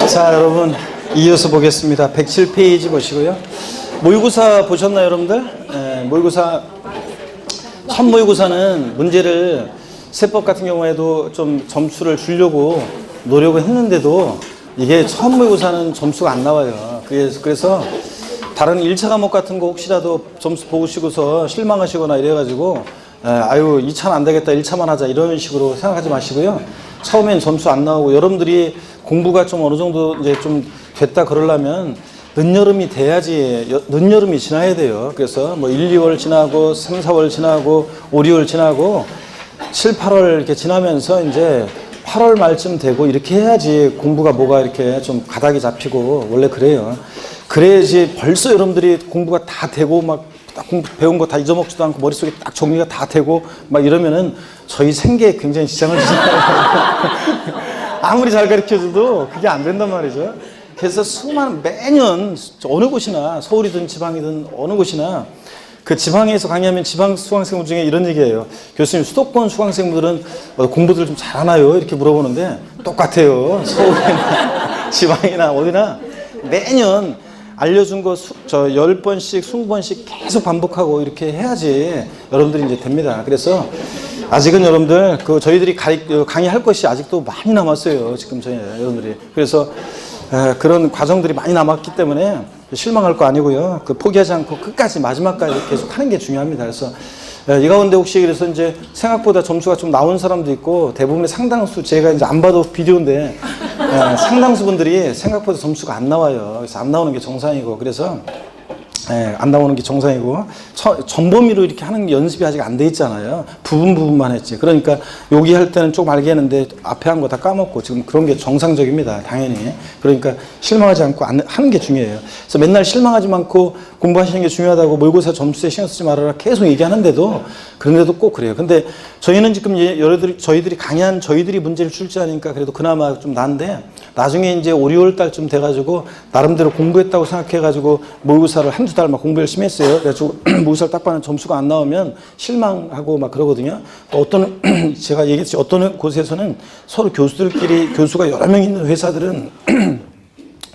자, 여러분 이어서 보겠습니다. 107페이지 보시고요. 모의고사 보셨나요, 여러분들? 네, 모의고사 첫 모의고사는 문제를 세법 같은 경우에도 좀 점수를 주려고 노력을 했는데도 이게 첫 모의고사는 점수가 안 나와요. 그래서 다른 1차 과목 같은 거 혹시라도 점수 보시고서 실망하시거나 이래가지고 아유 2차는 안 되겠다 1차만 하자 이런 식으로 생각하지 마시고요. 처음엔 점수 안 나오고 여러분들이 공부가 좀 어느 정도 이제 좀 됐다 그러려면 늦여름이 돼야지, 늦여름이 지나야 돼요. 그래서 뭐 1, 2월 지나고 3, 4월 지나고 5, 6월 지나고 7, 8월 이렇게 지나면서 이제 8월 말쯤 되고 이렇게 해야지 공부가 뭐가 이렇게 좀 가닥이 잡히고 원래 그래요. 그래야지 벌써 여러분들이 공부가 다 되고 막 공부 배운 거 다 잊어먹지도 않고 머릿속에 딱 정리가 다 되고 막 이러면은 저희 생계에 굉장히 지장을 주잖아요. 아무리 잘 가르쳐줘도 그게 안 된단 말이죠. 그래서 수많은 매년 어느 곳이나 서울이든 지방이든 어느 곳이나 그 지방에서 강의하면 지방 수강생분 중에 이런 얘기예요. 교수님 수도권 수강생분들은 공부들 좀 잘하나요? 이렇게 물어보는데 똑같아요. 서울이나 지방이나 어디나 매년 알려준 거 10번씩 20번씩 계속 반복하고 이렇게 해야지 여러분들이 이제 됩니다. 그래서 아직은 여러분들 저희들이 강의할 것이 아직도 많이 남았어요. 지금 저희 여러분들이. 그래서 그런 과정들이 많이 남았기 때문에 실망할 거 아니고요. 포기하지 않고 끝까지 마지막까지 계속 하는 게 중요합니다. 그래서 이 가운데 혹시 그래서 이제 생각보다 점수가 좀 나온 사람도 있고 대부분의 상당수 제가 이제 안 봐도 비디오인데 상당수 분들이 생각보다 점수가 안 나와요. 그래서 안 나오는 게 정상이고 그래서 안 나오는 게 정상이고 전범위로 이렇게 하는 연습이 아직 안 돼 있잖아요. 부분만 했지. 그러니까 여기 할 때는 조금 알겠는데 앞에 한 거 다 까먹고 지금 그런 게 정상적입니다. 당연히. 그러니까 실망하지 않고 하는 게 중요해요. 그래서 맨날 실망하지 않고 공부하시는 게 중요하다고 모의고사 점수에 신경 쓰지 말아라 계속 얘기하는데도 그런데도 꼭 그래요. 근데 저희는 지금 저희들이 강의한 저희들이 문제를 출제하니까 그래도 그나마 좀 나은데 나중에 이제 5, 6월 달쯤 돼가지고 나름대로 공부했다고 생각해가지고 모의고사를 한두 달 막 공부 열심히 했어요. 그래가지고 모의고사를 딱 봐는 점수가 안 나오면 실망하고 막 그러거든요. 제가 얘기했지 어떤 곳에서는 서로 교수가 여러 명 있는 회사들은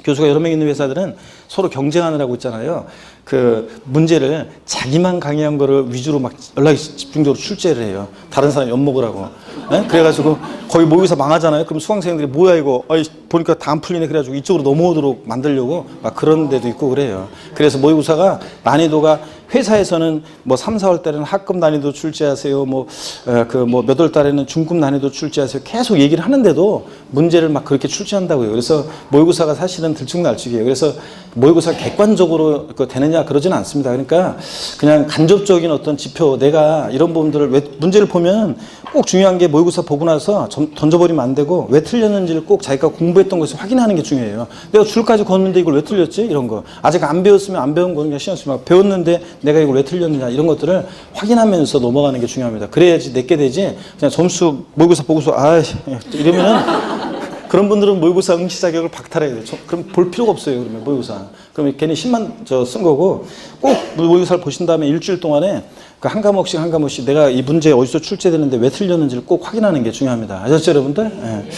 교수가 여러 명 있는 회사들은 서로 경쟁하느라고 있잖아요. 그 문제를 자기만 강의한 거를 위주로 막 연락이 집중적으로 출제를 해요. 다른 사람 엿먹으라고. 네? 그래가지고 거의 모의고사 망하잖아요. 그럼 수강생들이 뭐야 이거 보니까 다 안 풀리네 그래가지고 이쪽으로 넘어오도록 만들려고 막 그런 데도 있고 그래요. 그래서 모의고사가 난이도가 회사에서는 뭐 3, 4월 달에는 하급 난이도 출제하세요. 몇 월 달에는 중급 난이도 출제하세요. 계속 얘기를 하는데도 문제를 막 그렇게 출제한다고요. 그래서 모의고사가 사실은 들쭉날쭉이에요. 그래서 모의고사 객관적으로 되느냐 그러지는 않습니다. 그러니까 그냥 간접적인 어떤 지표 내가 이런 부분들을 문제를 보면 꼭 중요한 게 모의고사 보고 나서 던져버리면 안 되고 왜 틀렸는지를 꼭 자기가 공부했던 것을 확인하는 게 중요해요. 내가 줄까지 걷는데 이걸 왜 틀렸지? 이런 거. 아직 안 배웠으면 안 배운 거는 그냥 신경 쓰지 말고 배웠는데 내가 이걸 왜 틀렸느냐 이런 것들을 확인하면서 넘어가는 게 중요합니다. 그래야지 내게 되지 그냥 점수 모의고사 보고서 이러면은 그런 분들은 모의고사 응시 자격을 박탈해야 돼요. 그럼 볼 필요가 없어요. 그러면 모의고사. 그러면 괜히 10만 쓴 거고 꼭 모의고사를 보신 다음에 일주일 동안에 한 과목씩 내가 이 문제 어디서 출제되는데 왜 틀렸는지를 꼭 확인하는 게 중요합니다. 아셨죠, 여러분들? 네.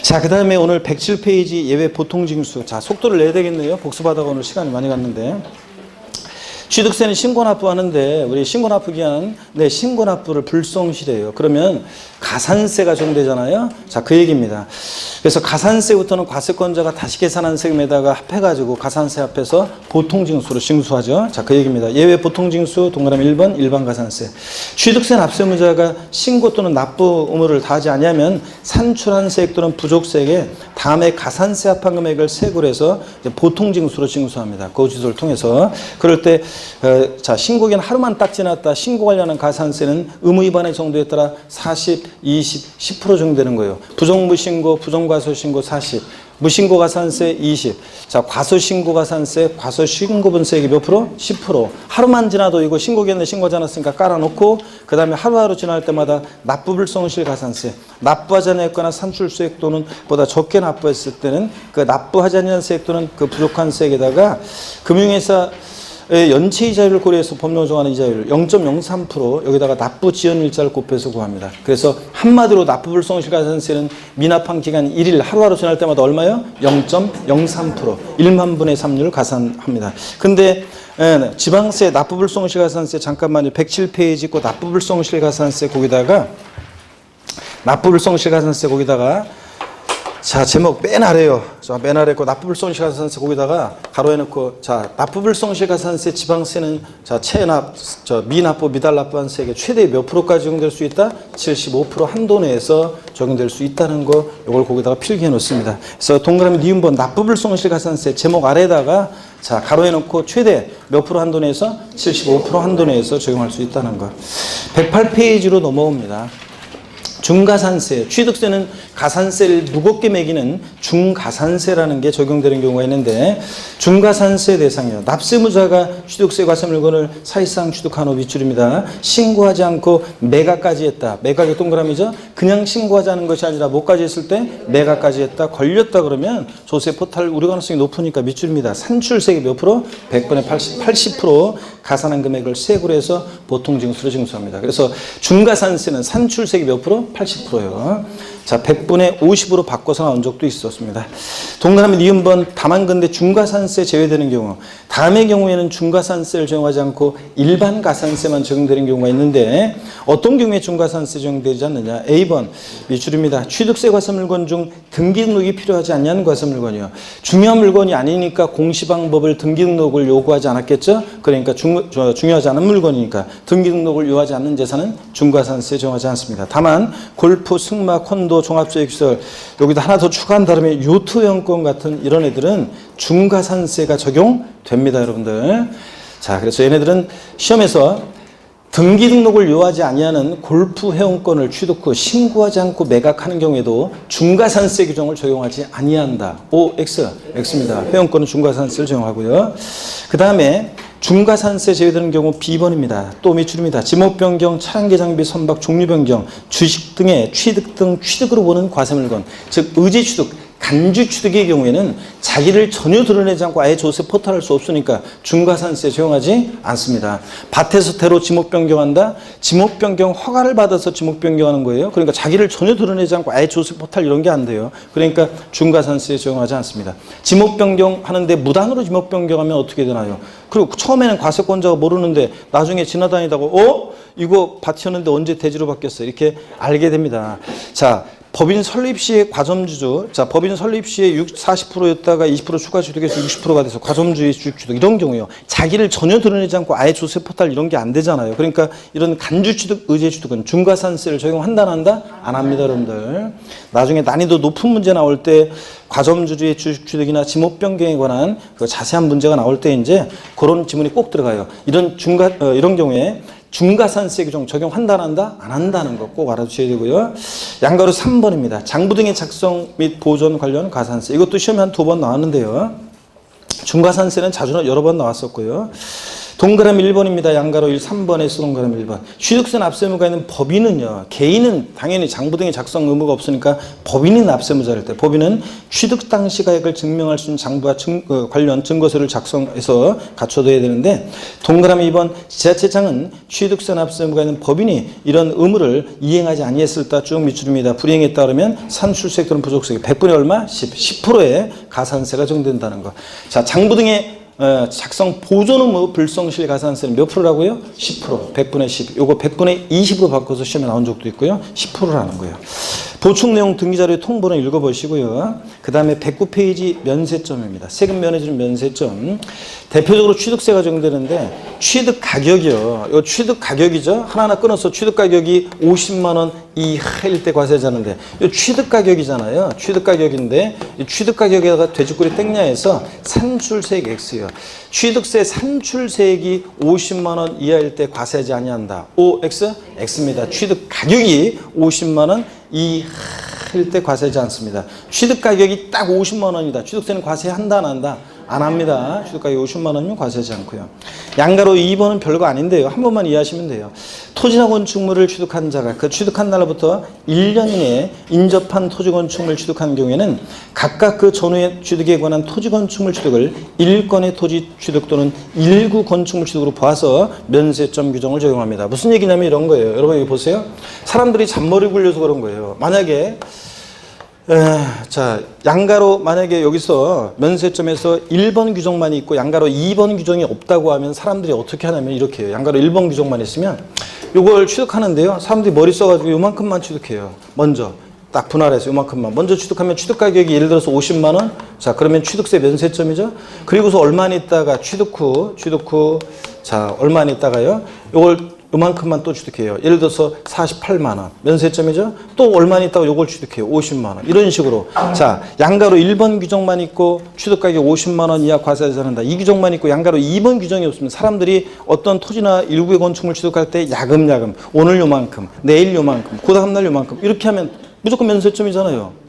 자, 그 다음에 오늘 107페이지 예외 보통징수. 자, 속도를 내야 되겠네요. 복습하다가 오늘 시간이 많이 갔는데. 취득세는 신고납부하는데 우리 신고납부 기한 신고납부를 불성실해요. 그러면 가산세가 적용되잖아요. 자, 그 얘기입니다. 그래서 가산세부터는 과세권자가 다시 계산한 세금에다가 합해가지고 가산세 합해서 보통징수로 징수하죠. 자, 그 얘기입니다. 예외 보통징수 동그라미 1번 일반 가산세. 취득세 납세 의무자가 신고 또는 납부 의무를 다하지 아니하면 산출한 세액 또는 부족세액에 다음에 가산세 합한 금액을 세고를 해서 보통징수로 징수합니다. 고지서를 통해서. 그럴 때 자, 신고기한 하루만 딱 지났다 신고 관련한 가산세는 의무 위반의 정도에 따라 40, 20, 10% 적용되는 거예요. 부정무신고, 부정과소신고 40, 무신고 가산세 20. 자, 과소신고 가산세, 과소신고분세액이 몇 프로? 10%. 하루만 지나도 이거 신고기한데 신고하지 않았으니까 깔아놓고 그 다음에 하루하루 지날 때마다 납부불성실 가산세, 납부하지 않았거나 산출세액 또는 보다 적게 납부했을 때는 그 납부하지 않은 세액 또는 그 부족한 세액에다가 금융회사 연체 이자율을 고려해서 법령으로 정하는 이자율 0.03% 여기다가 납부 지연 일자를 곱해서 구합니다. 그래서 한마디로 납부불성실 가산세는 미납한 기간 1일 하루하루 지날 때마다 얼마요? 0.03% 1만 분의 3률 가산합니다. 근데 지방세 납부불성실 가산세 잠깐만요. 107페이지 있고 납부불성실 가산세 거기다가 납부불성실 가산세 거기다가 자, 제목 맨 아래요. 자, 맨 아래 거 납부불성실 가산세 거기다가 가로해 놓고 자, 납부불성실 가산세 지방세는 자, 체납, 미납부, 미달납부한 세액의 최대 몇 프로까지 적용될 수 있다? 75% 한도 내에서 적용될 수 있다는 거 이걸 거기다가 필기해 놓습니다. 그래서 동그라미 니은번 납부불성실 가산세 제목 아래에다가 자, 가로해 놓고 최대 몇 프로 한도 내에서 75% 한도 내에서 적용할 수 있다는 거. 108페이지로 넘어옵니다. 중가산세, 취득세는 가산세를 무겁게 매기는 중가산세라는 게 적용되는 경우가 있는데 중가산세 대상이요. 납세무자가 취득세 과세 물건을 사실상 취득한 후 밑줄입니다. 신고하지 않고 매각까지 했다. 매각이 동그라미죠. 그냥 신고하지 않은 것이 아니라 뭐까지 했을 때 매각까지 했다. 걸렸다 그러면 조세 포탈 우려 가능성이 높으니까 밑줄입니다. 산출세액이 몇 프로? 100분의 80% 가산한 금액을 세액으로 해서 보통 징수로 징수합니다. 그래서 중가산세는 산출세액이 몇 프로? 80%요. 자, 100분의 50으로 바꿔서 나온 적도 있었습니다. 동그라미 니은번 다만 근데 중가산세 제외되는 경우 다음의 경우에는 중가산세를 적용하지 않고 일반 가산세만 적용되는 경우가 있는데 어떤 경우에 중가산세 적용되지 않느냐. A번 밑줄입니다. 취득세 과세 물건 중 등기 등록이 필요하지 않냐는 과세 물건이요. 중요한 물건이 아니니까 공시방법을 등기 등록을 요구하지 않았겠죠. 그러니까 중요하지 않은 물건이니까 등기 등록을 요구하지 않는 재산은 중가산세 적용하지 않습니다. 다만 골프, 승마, 콘도, 종합주택시설 여기다 하나 더 추가한 다음에 요트회원권 같은 이런 애들은 중가산세가 적용됩니다, 여러분들. 자, 그래서 얘네들은 시험에서 등기 등록을 요하지 아니하는 골프 회원권을 취득 후 신고하지 않고 매각하는 경우에도 중가산세 규정을 적용하지 아니한다. O, X, X입니다. 회원권은 중가산세를 적용하고요. 그 다음에 중가산세 제외되는 경우 B번입니다. 또 밑줄입니다. 지목 변경, 차량계 장비, 선박, 종류 변경, 주식 등의 취득 등 취득으로 보는 과세물건, 즉 의제 취득, 간주 취득의 경우에는 자기를 전혀 드러내지 않고 아예 조세 포탈할 수 없으니까 중가산세 적용하지 않습니다. 밭에서 대로 지목 변경한다? 지목 변경 허가를 받아서 지목 변경하는 거예요. 그러니까 자기를 전혀 드러내지 않고 아예 조세 포탈 이런 게 안 돼요. 그러니까 중가산세 적용하지 않습니다. 지목 변경하는데 무단으로 지목 변경하면 어떻게 되나요? 그리고 처음에는 과세권자가 모르는데 나중에 지나다니다가 이거 밭이었는데 언제 대지로 바뀌었어? 이렇게 알게 됩니다. 자, 법인 설립 시의 과점주주, 자, 법인 설립 시에 40%였다가 20% 추가 취득해서 60%가 돼서 과점주의 주식 취득 이런 경우요. 자기를 전혀 드러내지 않고 아예 조세 포탈 이런 게 안 되잖아요. 그러니까 이런 간주 취득, 의제 취득은 중가산세를 적용한다, 안 한다? 안 합니다, 여러분들. 나중에 난이도 높은 문제 나올 때 과점주주의 주식 취득이나 지목 변경에 관한 그 자세한 문제가 나올 때 이제 그런 지문이 꼭 들어가요. 이런 이런 경우에 중가산세 규정 적용한다, 안 한다? 안 한다는 거 꼭 알아두셔야 되고요. 양가로 3번입니다. 장부 등의 작성 및 보존 관련 가산세. 이것도 시험에 한 2번 나왔는데요. 중가산세는 자주 여러 번 나왔었고요. 동그라미 1번입니다. 양가로 1, 3번에서 동그라미 1번. 취득세 납세 의무가 있는 법인은요. 개인은 당연히 장부 등의 작성 의무가 없으니까 법인이 납세무자일 때 법인은 취득 당시 가액을 증명할 수 있는 장부와 관련 증거서를 작성해서 갖춰둬야 되는데 동그라미 2번 지자체장은 취득세 납세 의무가 있는 법인이 이런 의무를 이행하지 아니했을 때 쭉 밑줄입니다. 불이행했다 그러면 산출세액 또는 부족세액 100분의 얼마? 10%의 가산세가 적용된다는 거. 자, 장부 등의 작성 보존 의무 불성실 가산세는 몇 프로라고요? 10%, 100분의 10. 요거 100분의 20으로 바꿔서 시험에 나온 적도 있고요. 10%라는 거예요. 보충 내용 등기자료의 통보는 읽어보시고요. 그 다음에 109페이지 면세점입니다. 세금 면해주는 면세점. 대표적으로 취득세가 적용되는데 취득 가격이요. 이 취득 가격이죠. 하나하나 끊어서 취득 가격이 50만 원 이하일 때 과세자는데 이 취득 가격이잖아요. 취득 가격인데 이 취득 가격에다가 돼지꼬리 땡냐해서 산출세액 X요. 취득세 산출세액이 50만 원 이하일 때 과세하지 아니한다. O, X? X입니다. 취득 가격이 50만 원 이하일 때 과세하지 않습니다. 취득 가격이 딱 50만 원이다. 취득세는 과세한다, 안 한다? 안 합니다. 취득 가격이 50만 원이면 과세하지 않고요. 양가로 2번은 별거 아닌데요. 한 번만 이해하시면 돼요. 토지나 건축물을 취득한 자가 그 취득한 날로부터 1년 이내에 인접한 토지 건축물을 취득한 경우에는 각각 그 전후의 취득에 관한 토지 건축물 취득을 1건의 토지 취득 또는 일구 건축물 취득으로 봐서 면세점 규정을 적용합니다. 무슨 얘기냐면 이런 거예요. 여러분 여기 보세요. 사람들이 잔머리 굴려서 그런 거예요. 만약에 자, 양가로 만약에 여기서 면세점에서 1번 규정만 있고 양가로 2번 규정이 없다고 하면 사람들이 어떻게 하냐면 이렇게 해요. 양가로 1번 규정만 있으면 이걸 취득하는데요. 사람들이 머리 써가지고 요만큼만 취득해요. 먼저 딱 분할해서 요만큼만. 먼저 취득하면 취득 가격이 예를 들어서 50만 원. 자, 그러면 취득세 면세점이죠. 그리고서 얼마 있다가 취득 후 자, 얼마 있다가요. 요걸 요만큼만 또 취득해요. 예를 들어서 48만 원 면세점이죠. 또 얼마 있다가 요걸 취득해요. 50만 원. 이런 식으로. 자, 양가로 1번 규정만 있고 취득 가격 50만 원 이하 과세하지 않는다. 이 규정만 있고 양가로 2번 규정이 없으면 사람들이 어떤 토지나 일구의 건축물 취득할 때 야금야금 오늘 요만큼, 내일 요만큼, 그 다음날 요만큼 이렇게 하면 무조건 면세점이잖아요.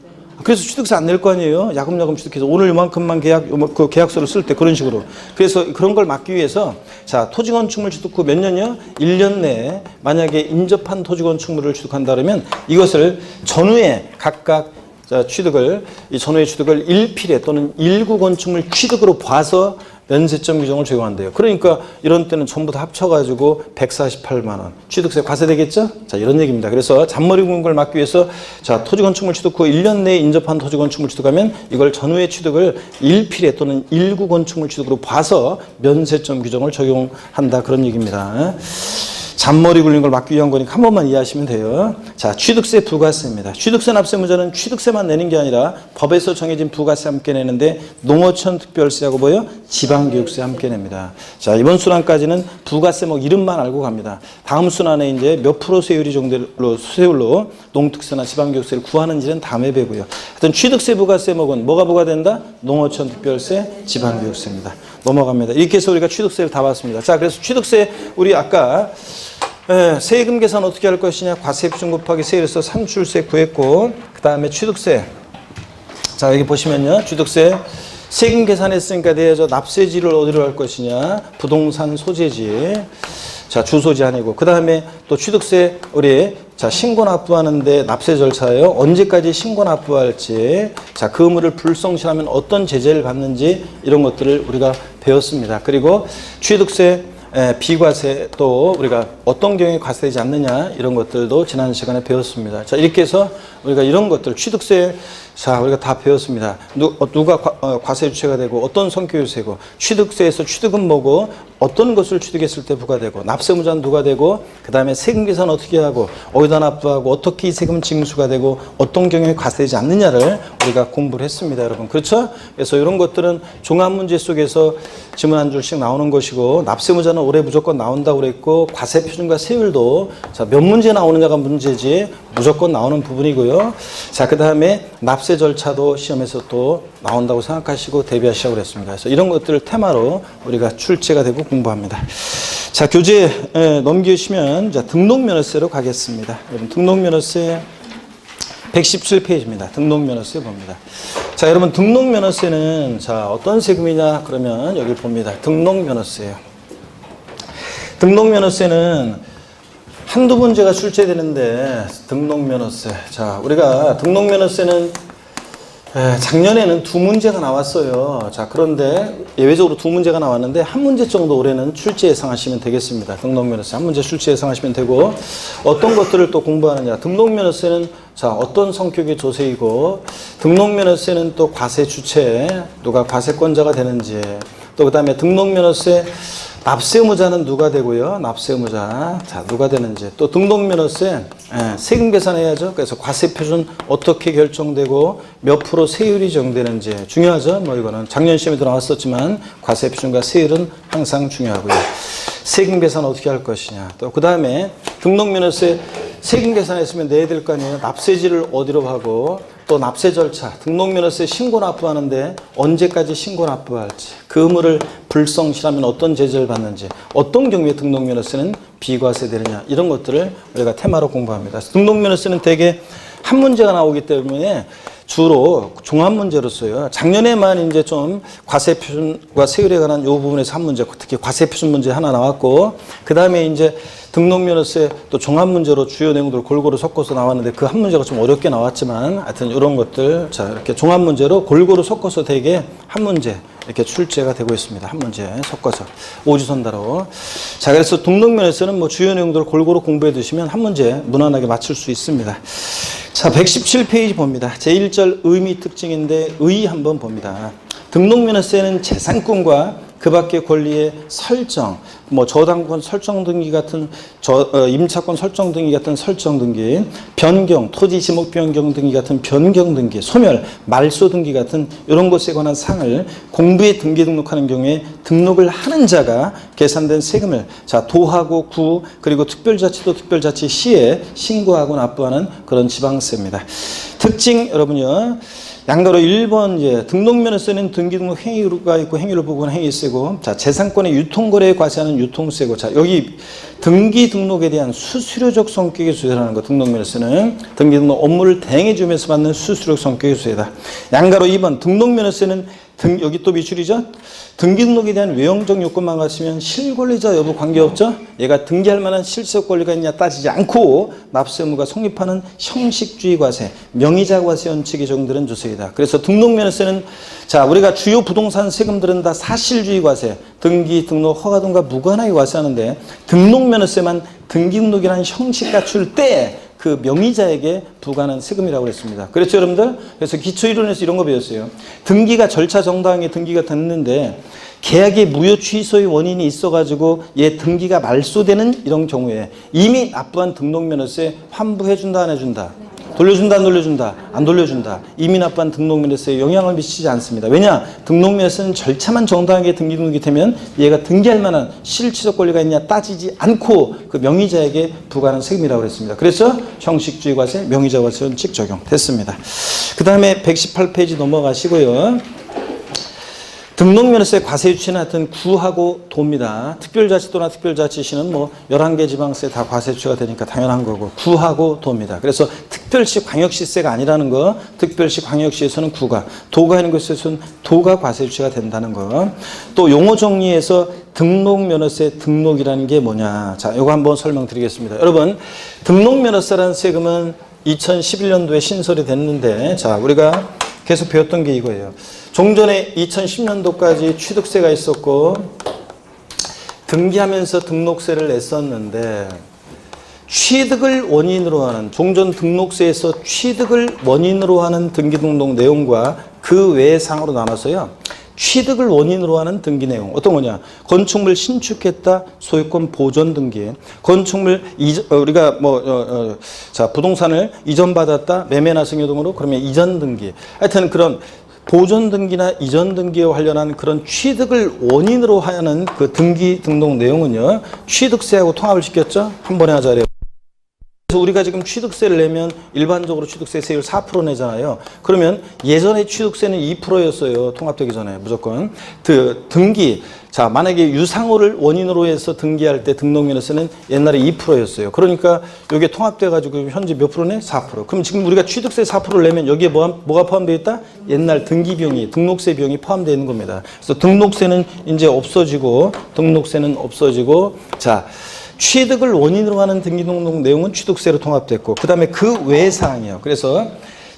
그래서 취득세 안 낼 거 아니에요. 야금야금 취득해서 오늘 요만큼만 그 계약서를 쓸 때 그런 식으로. 그래서 그런 걸 막기 위해서 자, 토지 건축물 취득 후 몇 년이요? 1년 내에 만약에 인접한 토지 건축물을 취득한다 그러면 이것을 전후에 각각 이 전후의 취득을 1필에 또는 일구 건축물 취득으로 봐서 면세점 규정을 적용한대요. 그러니까 이런 때는 전부 다 합쳐가지고 148만 원 취득세 과세되겠죠? 자, 이런 얘기입니다. 그래서 잔머리 구는 걸 막기 위해서 자, 토지 건축물 취득 후 1년 내에 인접한 토지 건축물 취득하면 이걸 전후의 취득을 1필에 또는 일구 건축물 취득으로 봐서 면세점 규정을 적용한다. 그런 얘기입니다. 잔머리 굴리는 걸 막기 위한 거니까 한 번만 이해하시면 돼요. 자, 취득세, 부가세입니다. 취득세 납세무자는 취득세만 내는 게 아니라 법에서 정해진 부가세 함께 내는데 농어촌 특별세하고 뭐요? 지방교육세 함께 냅니다. 자, 이번 순환까지는 부가세 뭐 이름만 알고 갑니다. 다음 순환에 이제 몇 프로 세율로 농특세나 지방교육세를 구하는지는 다음에 배고요. 하여튼 취득세, 부가세 먹은 뭐가 부과된다? 농어촌 특별세, 지방교육세입니다. 넘어갑니다. 이렇게 해서 우리가 취득세를 다 봤습니다. 자, 그래서 취득세 우리 아까 세금 계산 어떻게 할 것이냐. 과세비중 곱하기 세율에서 산출세 구했고 그 다음에 취득세. 자, 여기 보시면요. 취득세 세금 계산했으니까 대해서 납세지를 어디로 할 것이냐. 부동산 소재지. 자, 주소지 아니고. 그 다음에 또 취득세 우리 자, 신고 납부하는데 납세 절차예요. 언제까지 신고 납부할지. 자, 그 의무를 불성실하면 어떤 제재를 받는지 이런 것들을 우리가 배웠습니다. 그리고 취득세 비과세 또 우리가 어떤 경우에 과세되지 않느냐 이런 것들도 지난 시간에 배웠습니다. 자, 이렇게 해서 우리가 이런 것들 취득세 자, 우리가 다 배웠습니다. 누가 과세 주체가 되고 어떤 성격이 세고 취득세에서 취득은 뭐고 어떤 것을 취득했을 때 부과되고 납세무자는 누가 되고 그 다음에 세금 계산 어떻게 하고 어디다 납부하고 어떻게 이 세금 징수가 되고 어떤 경우에 과세되지 않느냐를 우리가 공부를 했습니다. 여러분. 그렇죠? 그래서 이런 것들은 종합문제 속에서 지문 한 줄씩 나오는 것이고 납세무자는 올해 무조건 나온다고 그랬고 과세 표준과 세율도 자, 몇 문제 나오느냐가 문제지 무조건 나오는 부분이고요. 자, 그 다음에 납세 절차도 시험에서 또 나온다고 생각하시고 대비하시라고 그랬습니다. 그래서 이런 것들을 테마로 우리가 출제가 되고 공부합니다. 자, 교재 넘기시면 자, 등록면허세로 가겠습니다. 여러분, 등록면허세 117페이지입니다. 등록면허세 봅니다. 자, 여러분, 등록면허세는 자, 어떤 세금이냐 그러면 여기 봅니다. 등록면허세요. 등록면허세는 한두 문제가 출제되는데 등록면허세. 자, 우리가 등록면허세는 작년에는 두 문제가 나왔어요. 자, 그런데 예외적으로 두 문제가 나왔는데 한 문제 정도 올해는 출제 예상하시면 되겠습니다. 등록면허세 한 문제 출제 예상하시면 되고 어떤 것들을 또 공부하느냐. 등록면허세는 자, 어떤 성격의 조세이고 등록면허세는 또 과세 주체 누가 과세권자가 되는지 또 그 다음에 등록면허세 납세의무자는 누가 되고요? 납세의무자. 자, 누가 되는지. 또 등록면허세 세금 계산해야죠. 그래서 과세표준 어떻게 결정되고 몇 프로 세율이 정되는지 중요하죠. 뭐 이거는 작년 시험에도 나왔었지만 과세표준과 세율은 항상 중요하고요. 세금 계산 어떻게 할 것이냐. 또 그 다음에 등록면허세 세금 계산했으면 내야 될 거 아니에요. 납세지를 어디로 하고 또 납세 절차, 등록면허세 신고 납부하는데 언제까지 신고 납부할지, 그 의무를 불성실하면 어떤 제재를 받는지, 어떤 경우에 등록면허세는 비과세 되느냐 이런 것들을 우리가 테마로 공부합니다. 등록면허세는 대개 한 문제가 나오기 때문에 주로 종합 문제로서요. 작년에만 이제 좀 과세 표준과 세율에 관한 이 부분에서 한 문제, 특히 과세 표준 문제 하나 나왔고, 그 다음에 이제 등록면허세 또 종합 문제로 주요 내용들을 골고루 섞어서 나왔는데 그 한 문제가 좀 어렵게 나왔지만 하여튼 이런 것들 자 이렇게 종합 문제로 골고루 섞어서 되게 한 문제 이렇게 출제가 되고 있습니다. 한 문제 섞어서 오주선다로. 자 그래서 등록면허세는 뭐 주요 내용들을 골고루 공부해 두시면 한 문제 무난하게 맞출 수 있습니다. 자 117페이지 봅니다. 제1절 의미 특징인데 의 한번 봅니다. 등록면허세는 재산권과 그 밖의 권리의 설정, 뭐 저당권 설정 등기 같은 임차권 설정 등기 같은 설정 등기, 변경, 토지 지목 변경 등기 같은 변경 등기, 소멸, 말소 등기 같은 이런 것에 관한 사항을 공부에 등기 등록하는 경우에 등록을 하는 자가 계산된 세금을 자 도하고 구 그리고 특별자치도 특별자치 시에 신고하고 납부하는 그런 지방세입니다. 특징 여러분요. 양가로 1번 예, 등록면허세는 등기등록 행위가 있고 행위를 보고는 행위세고 자 재산권의 유통거래에 과세하는 유통세고 자 여기 등기등록에 대한 수수료적 성격의 수세라는 거 등록면허세는 등기등록 업무를 대행해주면서 받는 수수료적 성격의 수세다. 양가로 2번 등록면허세는 여기 또 미출이죠. 등기등록에 대한 외형적 요건만 갖추면 실권리자 여부 관계없죠. 얘가 등기할 만한 실적 권리가 있냐 따지지 않고 납세 의무가 성립하는 형식주의 과세, 명의자 과세 원칙에 적용되는 조세이다. 그래서 등록면허세는 자 우리가 주요 부동산 세금들은 다 사실주의 과세, 등기, 등록, 허가 등과 무관하게 과세하는데 등록면허세만 등기등록이라는 형식 갖출 때 그 명의자에게 부과하는 세금이라고 했습니다. 그렇죠, 여러분들? 그래서 기초이론에서 이런 거 배웠어요. 등기가 절차 정당하게 등기가 됐는데 계약의 무효 취소의 원인이 있어가지고 얘 등기가 말소되는 이런 경우에 이미 납부한 등록면허세 환부해준다 안 해준다? 돌려준다 안 돌려준다? 안 돌려준다. 이미 납부한 등록면허세에 영향을 미치지 않습니다. 왜냐? 등록면허세는 절차만 정당하게 등록이 되면 얘가 등기할 만한 실질적 권리가 있냐 따지지 않고 그 명의자에게 부과하는 세금이라고 했습니다. 그래서 형식주의 과세, 명의자 과세 원칙 적용됐습니다. 그 다음에 118페이지 넘어가시고요. 등록면허세 과세 유치는 하여튼 구하고 도입니다. 특별자치도나 특별자치시는 뭐 11개 지방세 다 과세 유치가 되니까 당연한 거고 구하고 도입니다. 그래서 특별시 광역시세가 아니라는 거 특별시 광역시에서는 구가 도가 있는 곳에서는 도가 과세 유치가 된다는 거. 또 용어 정리에서 등록면허세 등록이라는 게 뭐냐. 자, 이거 한번 설명드리겠습니다. 여러분 등록면허세라는 세금은 2011년도에 신설이 됐는데 자 우리가 계속 배웠던 게 이거예요. 종전에 2010년도까지 취득세가 있었고 등기하면서 등록세를 냈었는데 취득을 원인으로 하는 종전 등록세에서 취득을 원인으로 하는 등기등록 내용과 그 외의 사항으로 나눠서요. 취득을 원인으로 하는 등기 내용 어떤 거냐? 건축물 신축했다 소유권 보존 등기, 건축물 우리가 자 부동산을 이전받았다 매매나 승여 등으로 그러면 이전 등기, 하여튼 그런 보존 등기나 이전 등기에 관련한 그런 취득을 원인으로 하는 그 등기 등록 내용은요 취득세하고 통합을 시켰죠. 한 번에 하자 그래요. 그래서 우리가 지금 취득세를 내면 일반적으로 취득세 세율 4% 내잖아요. 그러면 예전에 취득세는 2%였어요. 통합되기 전에 무조건. 그 등기 자 만약에 유상호를 원인으로 해서 등기할 때 등록면허세는 옛날에 2%였어요. 그러니까 이게 통합돼 가지고 현재 몇 프로네? 4%. 그럼 지금 우리가 취득세 4%를 내면 여기에 뭐가 포함되어 있다? 옛날 등기 비용이 등록세 비용이 포함되어 있는 겁니다. 그래서 등록세는 이제 없어지고 자 취득을 원인으로 하는 등기등록 내용은 취득세로 통합됐고 그 다음에 그 외의 사항이에요. 그래서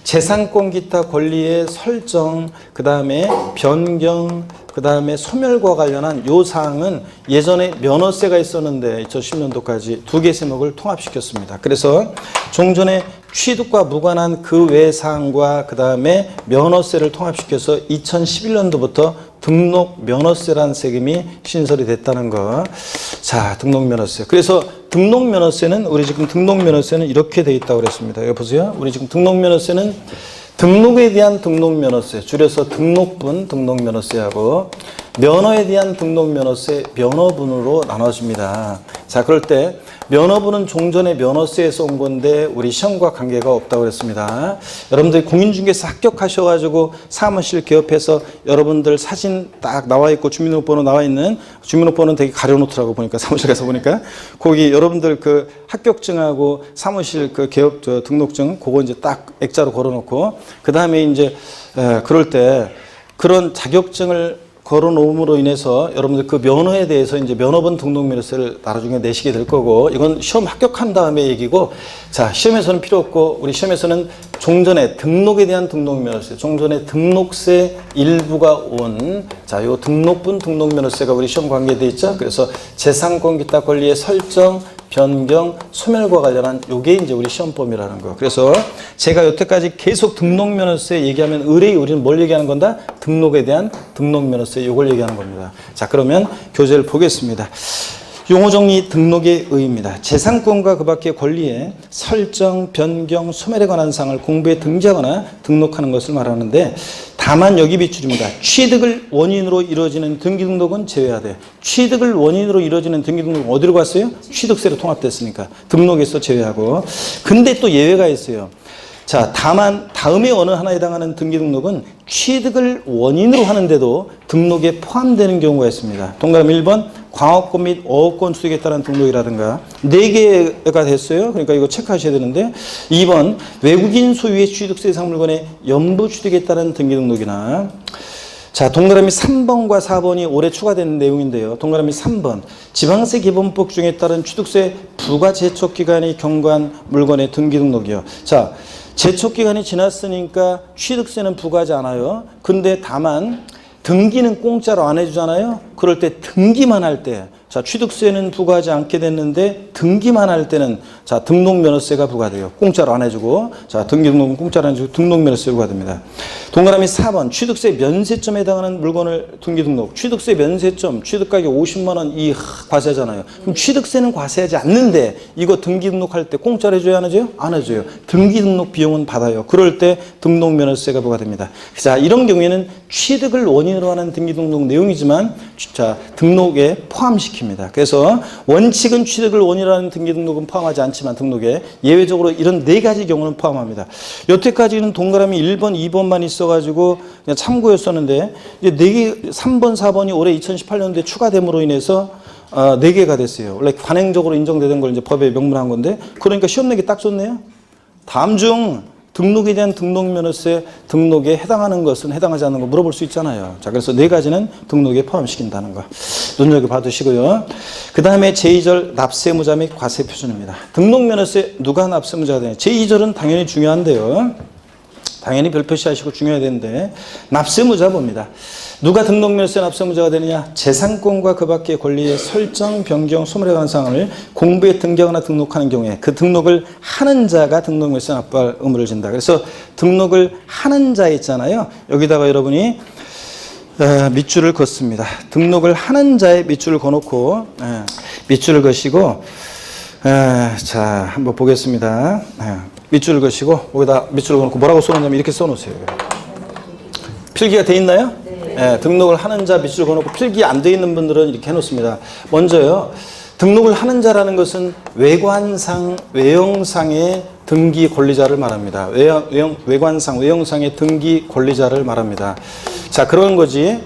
재산권 기타 권리의 설정, 그 다음에 변경, 그 다음에 소멸과 관련한 요 사항은 예전에 면허세가 있었는데 2010년도까지 두 개 세목을 통합시켰습니다. 그래서 종전에 취득과 무관한 그 외의 사항과 그 다음에 면허세를 통합시켜서 2011년도부터 등록 면허세라는 세금이 신설이 됐다는 거. 자, 등록 면허세. 그래서 등록 면허세는 우리 지금 등록 면허세는 이렇게 돼 있다고 그랬습니다. 여기 보세요. 우리 지금 등록 면허세는 등록에 대한 등록 면허세, 줄여서 등록분 등록 면허세하고 면허에 대한 등록 면허세 면허분으로 나눠집니다. 자, 그럴 때 면허분은 종전에 면허세에서 온 건데 우리 시험과 관계가 없다고 그랬습니다. 여러분들이 공인중개사 합격하셔가지고 사무실 개업해서 여러분들 사진 딱 나와 있고 주민등록번호 나와 있는, 주민등록번호는 되게 가려놓더라고 보니까, 사무실 가서 보니까 거기 여러분들 그 합격증하고 사무실 그 개업 등록증 그거 이제 딱 액자로 걸어놓고, 그 다음에 이제 그럴 때 그런 자격증을 걸어놓음으로 인해서 여러분들 그 면허에 대해서 이제 면허번 등록면허세를 나중에 내시게 될 거고, 이건 시험 합격한 다음에 얘기고, 자, 시험에서는 필요 없고, 우리 시험에서는 종전에 등록에 대한 등록면허세, 종전에 등록세 일부가 온, 자, 요 등록분 등록면허세가 우리 시험 관계돼 있죠. 그래서 재산권 기타 권리의 설정, 변경, 소멸과 관련한 요게 이제 우리 시험범위라는 거. 그래서 제가 여태까지 계속 등록면허세 얘기하면 의뢰의 우리는 뭘 얘기하는 건다? 등록에 대한 등록면허세 요걸 얘기하는 겁니다. 자, 그러면 교재를 보겠습니다. 용어 정리 등록의 의의입니다. 재산권과 그 밖의 권리의 설정, 변경, 소멸에 관한 사항을 공부에 등재하거나 등록하는 것을 말하는데, 다만 여기 비추입니다. 취득을 원인으로 이루어지는 등기등록은 제외하되, 취득을 원인으로 이루어지는 등기등록은 어디로 갔어요? 취득세로 통합됐으니까 등록에서 제외하고. 근데 또 예외가 있어요. 자, 다만 다음에 어느 하나에 해당하는 등기등록은 취득을 원인으로 하는데도 등록에 포함되는 경우가 있습니다. 동그라미 1번 광업권 및 어업권 취득에 따른 등록이라든가 4개가 됐어요. 그러니까 이거 체크하셔야 되는데, 2번 외국인 소유의 취득세 해상 물건의 연부 취득에 따른 등기등록이나, 자, 동그라미 3번과 4번이 올해 추가된 내용인데요. 동그라미 3번 지방세 기본법 중에 따른 취득세 부가 제촉기간이 경과한 물건의 등기등록이요. 자, 제촉기간이 지났으니까 취득세는 부과하지 않아요. 근데 다만 등기는 공짜로 안 해주잖아요. 그럴 때 등기만 할 때, 자, 취득세는 부과하지 않게 됐는데 등기만 할 때는, 자, 등록면허세가 부과돼요. 공짜로 안 해주고, 자, 등기등록은 공짜로 안 해주고 등록면허세 부과됩니다. 동그라미 4번 취득세 면세점에 해당하는 물건을 등기등록. 취득세 면세점, 취득가격 50만 원 이 과세잖아요. 그럼 취득세는 과세하지 않는데 이거 등기등록할 때 공짜로 해줘야 안 해줘요? 안 해줘요. 등기등록 비용은 받아요. 그럴 때 등록면허세가 부과됩니다. 자, 이런 경우에는 취득을 원인으로 하는 등기등록 내용이지만, 자, 등록에 포함시킵니다. 그래서 원칙은 취득을 원인으로 하는 등기등록은 포함하지 않지만 등록에 예외적으로 이런 4가지 경우는 포함합니다. 여태까지는 동그라미 1번, 2번만 있어가지고 그냥 참고였었는데, 이제 4개, 3번, 4번이 올해 2018년도에 추가됨으로 인해서 4개가 됐어요. 원래 관행적으로 인정되는 걸 이제 법에 명문한 건데, 그러니까 시험 내기 딱 좋네요. 다음 중 등록에 대한 등록면허세 등록에 해당하는 것은 해당하지 않는 거 물어볼 수 있잖아요. 자, 그래서 4가지는 등록에 포함시킨다는 거 눈여겨봐두시고요. 그 다음에 제2절 납세무자 및 과세표준입니다. 등록면허세 누가 납세무자가 되냐. 제2절은 당연히 중요한데요. 당연히 별표시하시고 중요해야 되는데, 납세무자 봅니다. 누가 등록면허세 납세무자가 되느냐? 재산권과 그 밖의 권리의 설정, 변경, 소멸에 관한 사항을 공부에 등기하거나 등록하는 경우에 그 등록을 하는 자가 등록면허세 납부할 의무를 진다. 그래서 등록을 하는 자 있잖아요. 여기다가 여러분이 밑줄을 긋습니다. 등록을 하는 자의 밑줄을 그어놓고, 밑줄을 그으시고, 자, 한번 보겠습니다. 밑줄을 그으시고, 여기다 밑줄을 그어놓고 뭐라고 써놓냐면 이렇게 써놓으세요. 필기가 돼 있나요? 네. 등록을 하는 자 밑줄을 그어놓고, 필기 안 돼 있는 분들은 이렇게 해놓습니다. 먼저요, 등록을 하는 자라는 것은 외관상, 외형상의 등기 권리자를 말합니다. 외관상, 외형상의 등기 권리자를 말합니다. 자, 그런 거지.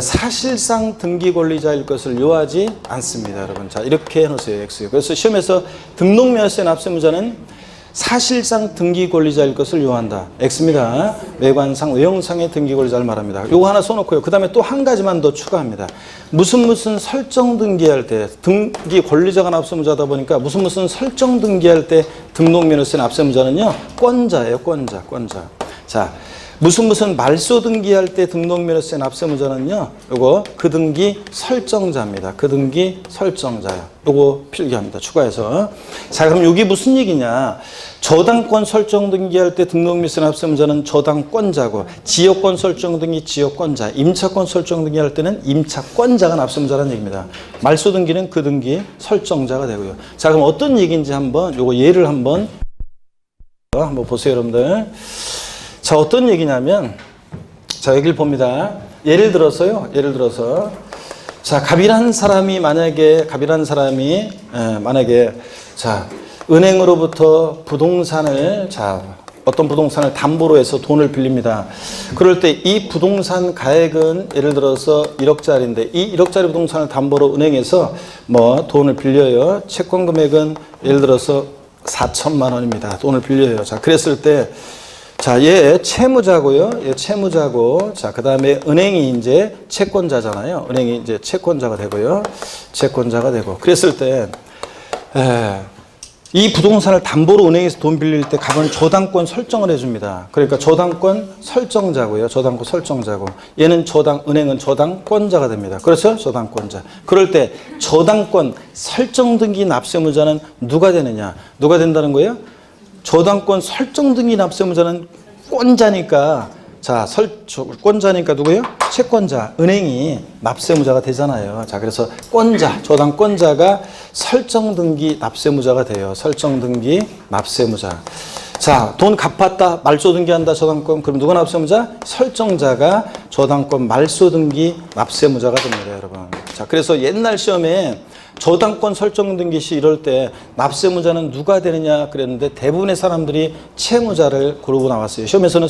사실상 등기 권리자일 것을 요하지 않습니다, 여러분. 자, 이렇게 해놓으세요, X. 그래서 시험에서 등록면허세 납세무자는 사실상 등기 권리자일 것을 요한다. X입니다. 외관상, 외형상의 등기 권리자를 말합니다. 요거 하나 써놓고요. 그 다음에 또 한 가지만 더 추가합니다. 무슨 설정 등기할 때, 등기 권리자가 납세무자다 보니까 무슨 설정 등기할 때 등록면허세 납세무자는요, 권자예요, 권자. 자, 무슨 말소 등기할 때 등록면허세 납세무자는요, 요거 그 등기 설정자입니다. 그 등기 설정자요. 요거 필기합니다. 추가해서. 자, 그럼 이게 무슨 얘기냐? 저당권 설정 등기할 때 등록면허세 납세무자는 저당권자고, 지역권 설정 등기 지역권자, 임차권 설정 등기할 때는 임차권자가 납세무자라는 얘기입니다. 말소 등기는 그 등기 설정자가 되고요. 자, 그럼 어떤 얘기인지 한번 요거 예를 한번 보세요, 여러분들. 자, 어떤 얘기냐면, 자, 여기를 봅니다. 예를 들어서 자, 갑이라는 사람이 만약에 자, 은행으로부터 부동산을 어떤 부동산을 담보로 해서 돈을 빌립니다. 그럴 때 이 부동산 가액은 예를 들어서 1억짜리인데 이 1억짜리 부동산을 담보로 은행에서 돈을 빌려요. 채권 금액은 예를 들어서 4천만 원입니다. 돈을 빌려요. 자, 그랬을 때 자, 얘 채무자고요. 얘 채무자고. 자, 그다음에 은행이 이제 채권자잖아요. 은행이 이제 채권자가 되고요. 채권자가 되고. 그랬을 때 이 부동산을 담보로 은행에서 돈 빌릴 때 갑은 저당권 설정을 해줍니다. 그러니까 저당권 설정자고요. 저당권 설정자고. 얘는 은행은 저당권자가 됩니다. 그렇죠? 저당권자. 그럴 때 저당권 설정 등기 납세무자는 누가 되느냐? 누가 된다는 거예요? 저당권 설정 등기 납세무자는 권자니까, 자, 권자니까 누구예요? 채권자, 은행이 납세무자가 되잖아요. 자, 그래서 저당권자가 설정 등기 납세무자가 돼요. 설정 등기 납세무자. 자, 돈 갚았다, 말소 등기한다, 저당권. 그럼 누가 납세무자? 설정자가 저당권 말소 등기 납세무자가 됩니다, 여러분. 자, 그래서 옛날 시험에 저당권 설정 등기 시 이럴 때 납세무자는 누가 되느냐 그랬는데 대부분의 사람들이 채무자를 고르고 나왔어요. 시험에서는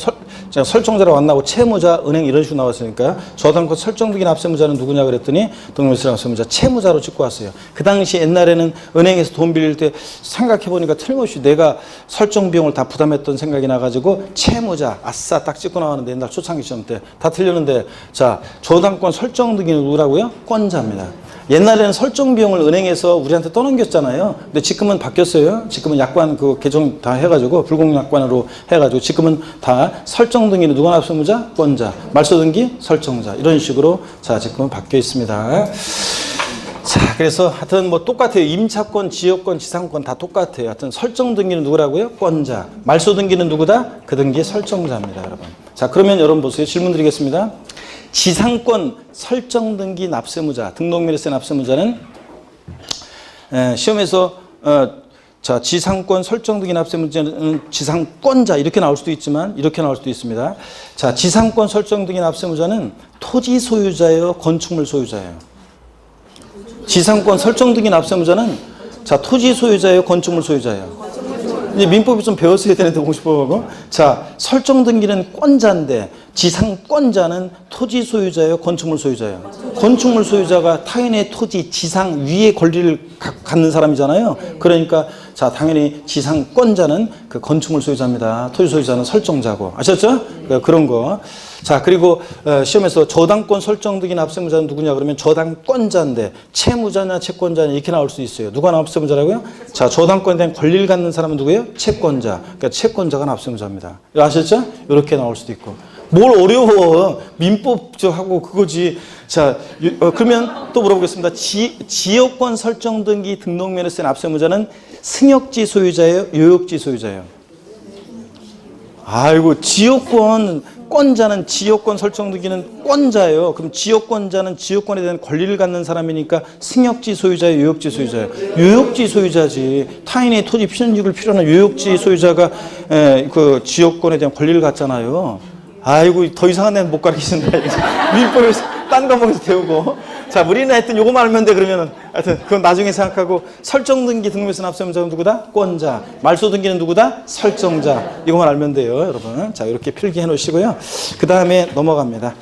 설정자라고 안 나오고 채무자, 은행 이런 식으로 나왔으니까 저당권 설정 등기 납세무자는 누구냐 그랬더니 등록명세 납세무자 채무자로 찍고 왔어요. 그 당시 옛날에는 은행에서 돈 빌릴 때 생각해보니까 틀림없이 내가 설정 비용을 다 부담했던 생각이 나가지고 채무자, 아싸 딱 찍고 나왔는데 옛날 초창기 시험 때 다 틀렸는데 자, 저당권 설정 등기는 누구라고요? 권자입니다. 옛날에는 설정 비용을 은행에서 우리한테 떠넘겼잖아요. 근데 지금은 바뀌었어요. 지금은 약관 개정 다 해가지고 불공약관으로 해가지고 지금은 다 설정 등기는 누가 납세무자? 권자. 말소 등기? 설정자. 이런 식으로 자, 지금은 바뀌어 있습니다. 자, 그래서 하여튼 똑같아요. 임차권, 지역권, 지상권 다 똑같아요. 하여튼 설정 등기는 누구라고요? 권자. 말소 등기는 누구다? 그 등기의 설정자입니다, 여러분. 자, 그러면 여러분 보세요. 질문 드리겠습니다. 지상권 설정 등기 납세무자, 등록면허세 납세무자는 시험에서 자, 지상권 설정 등기 납세무자는 지상권자 이렇게 나올 수도 있지만 이렇게 나올 수도 있습니다. 자, 지상권 설정 등기 납세무자는 토지 소유자예요, 건축물 소유자예요. 지상권 설정 등기 납세무자는 자, 토지 소유자예요, 건축물 소유자예요. 이제 민법이 좀 배웠어야 되는데 50법하고. 자, 설정 등기는 권자인데 지상권자는 토지 소유자예요, 건축물 소유자예요. 건축물 소유자가 타인의 토지 지상 위에 권리를 갖는 사람이잖아요. 그러니까 자, 당연히 지상권자는 그 건축물 소유자입니다. 토지 소유자는 설정자고. 아셨죠? 그런 거. 자, 그리고 시험에서 저당권 설정 등기 납세무자는 누구냐 그러면 저당권자인데 채무자냐 채권자냐 이렇게 나올 수 있어요. 누가 납세무자라고요? 자, 저당권에 대한 권리를 갖는 사람은 누구예요? 채권자. 그러니까 채권자가 납세무자입니다. 아셨죠? 이렇게 나올 수도 있고. 뭘 어려워. 민법하고 그거지. 자, 그러면 또 물어보겠습니다. 지역권 설정 등기 등록면허세 납세무자는 승역지 소유자예요? 요역지 소유자예요? 아이고, 권자는 지역권 설정 등기는 권자예요. 그럼 지역권자는 지역권에 대한 권리를 갖는 사람이니까 승역지 소유자예요, 요역지 소유자예요? 요역지 소유자지. 타인의 토지 필연직을 필요한 요역지 소유자가 그 지역권에 대한 권리를 갖잖아요. 아이고, 더 이상한 데는 못 가르치신다. 민법에서 딴 과목에서 배우고. 자, 우리는 하여튼 요거만 알면 돼. 그러면은 하여튼 그건 나중에 생각하고. 설정 등기 등록면허세 납세무자는 누구다? 권자. 말소 등기는 누구다? 설정자. 이거만 알면 돼요, 여러분. 자, 이렇게 필기해 놓으시고요. 그 다음에 넘어갑니다.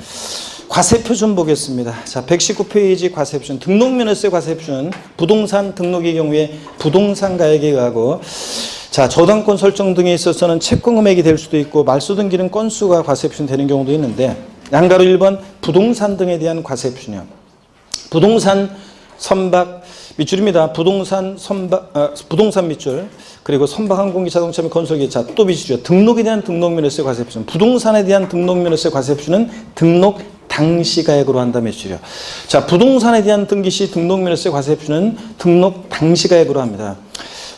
과세표준 보겠습니다. 자, 119페이지 과세표준. 등록면허세 과세표준. 부동산 등록의 경우에 부동산 가액에 의하고 자, 저당권 설정 등에 있어서는 채권 금액이 될 수도 있고 말소 등기는 건수가 과세표준 되는 경우도 있는데 양가로 1번 부동산 등에 대한 과세표준이요. 부동산 선박 밑줄입니다. 부동산 밑줄 그리고 선박 항공기 자동차 및 건설기차 또 밑줄이요. 등록에 대한 등록면허세 과세표준. 부동산에 대한 등록면허세 과세표준은 등록 당시 가액으로 한다 밑줄이요. 자, 부동산에 대한 등기 시 등록면허세 과세표준은 등록 당시 가액으로 합니다.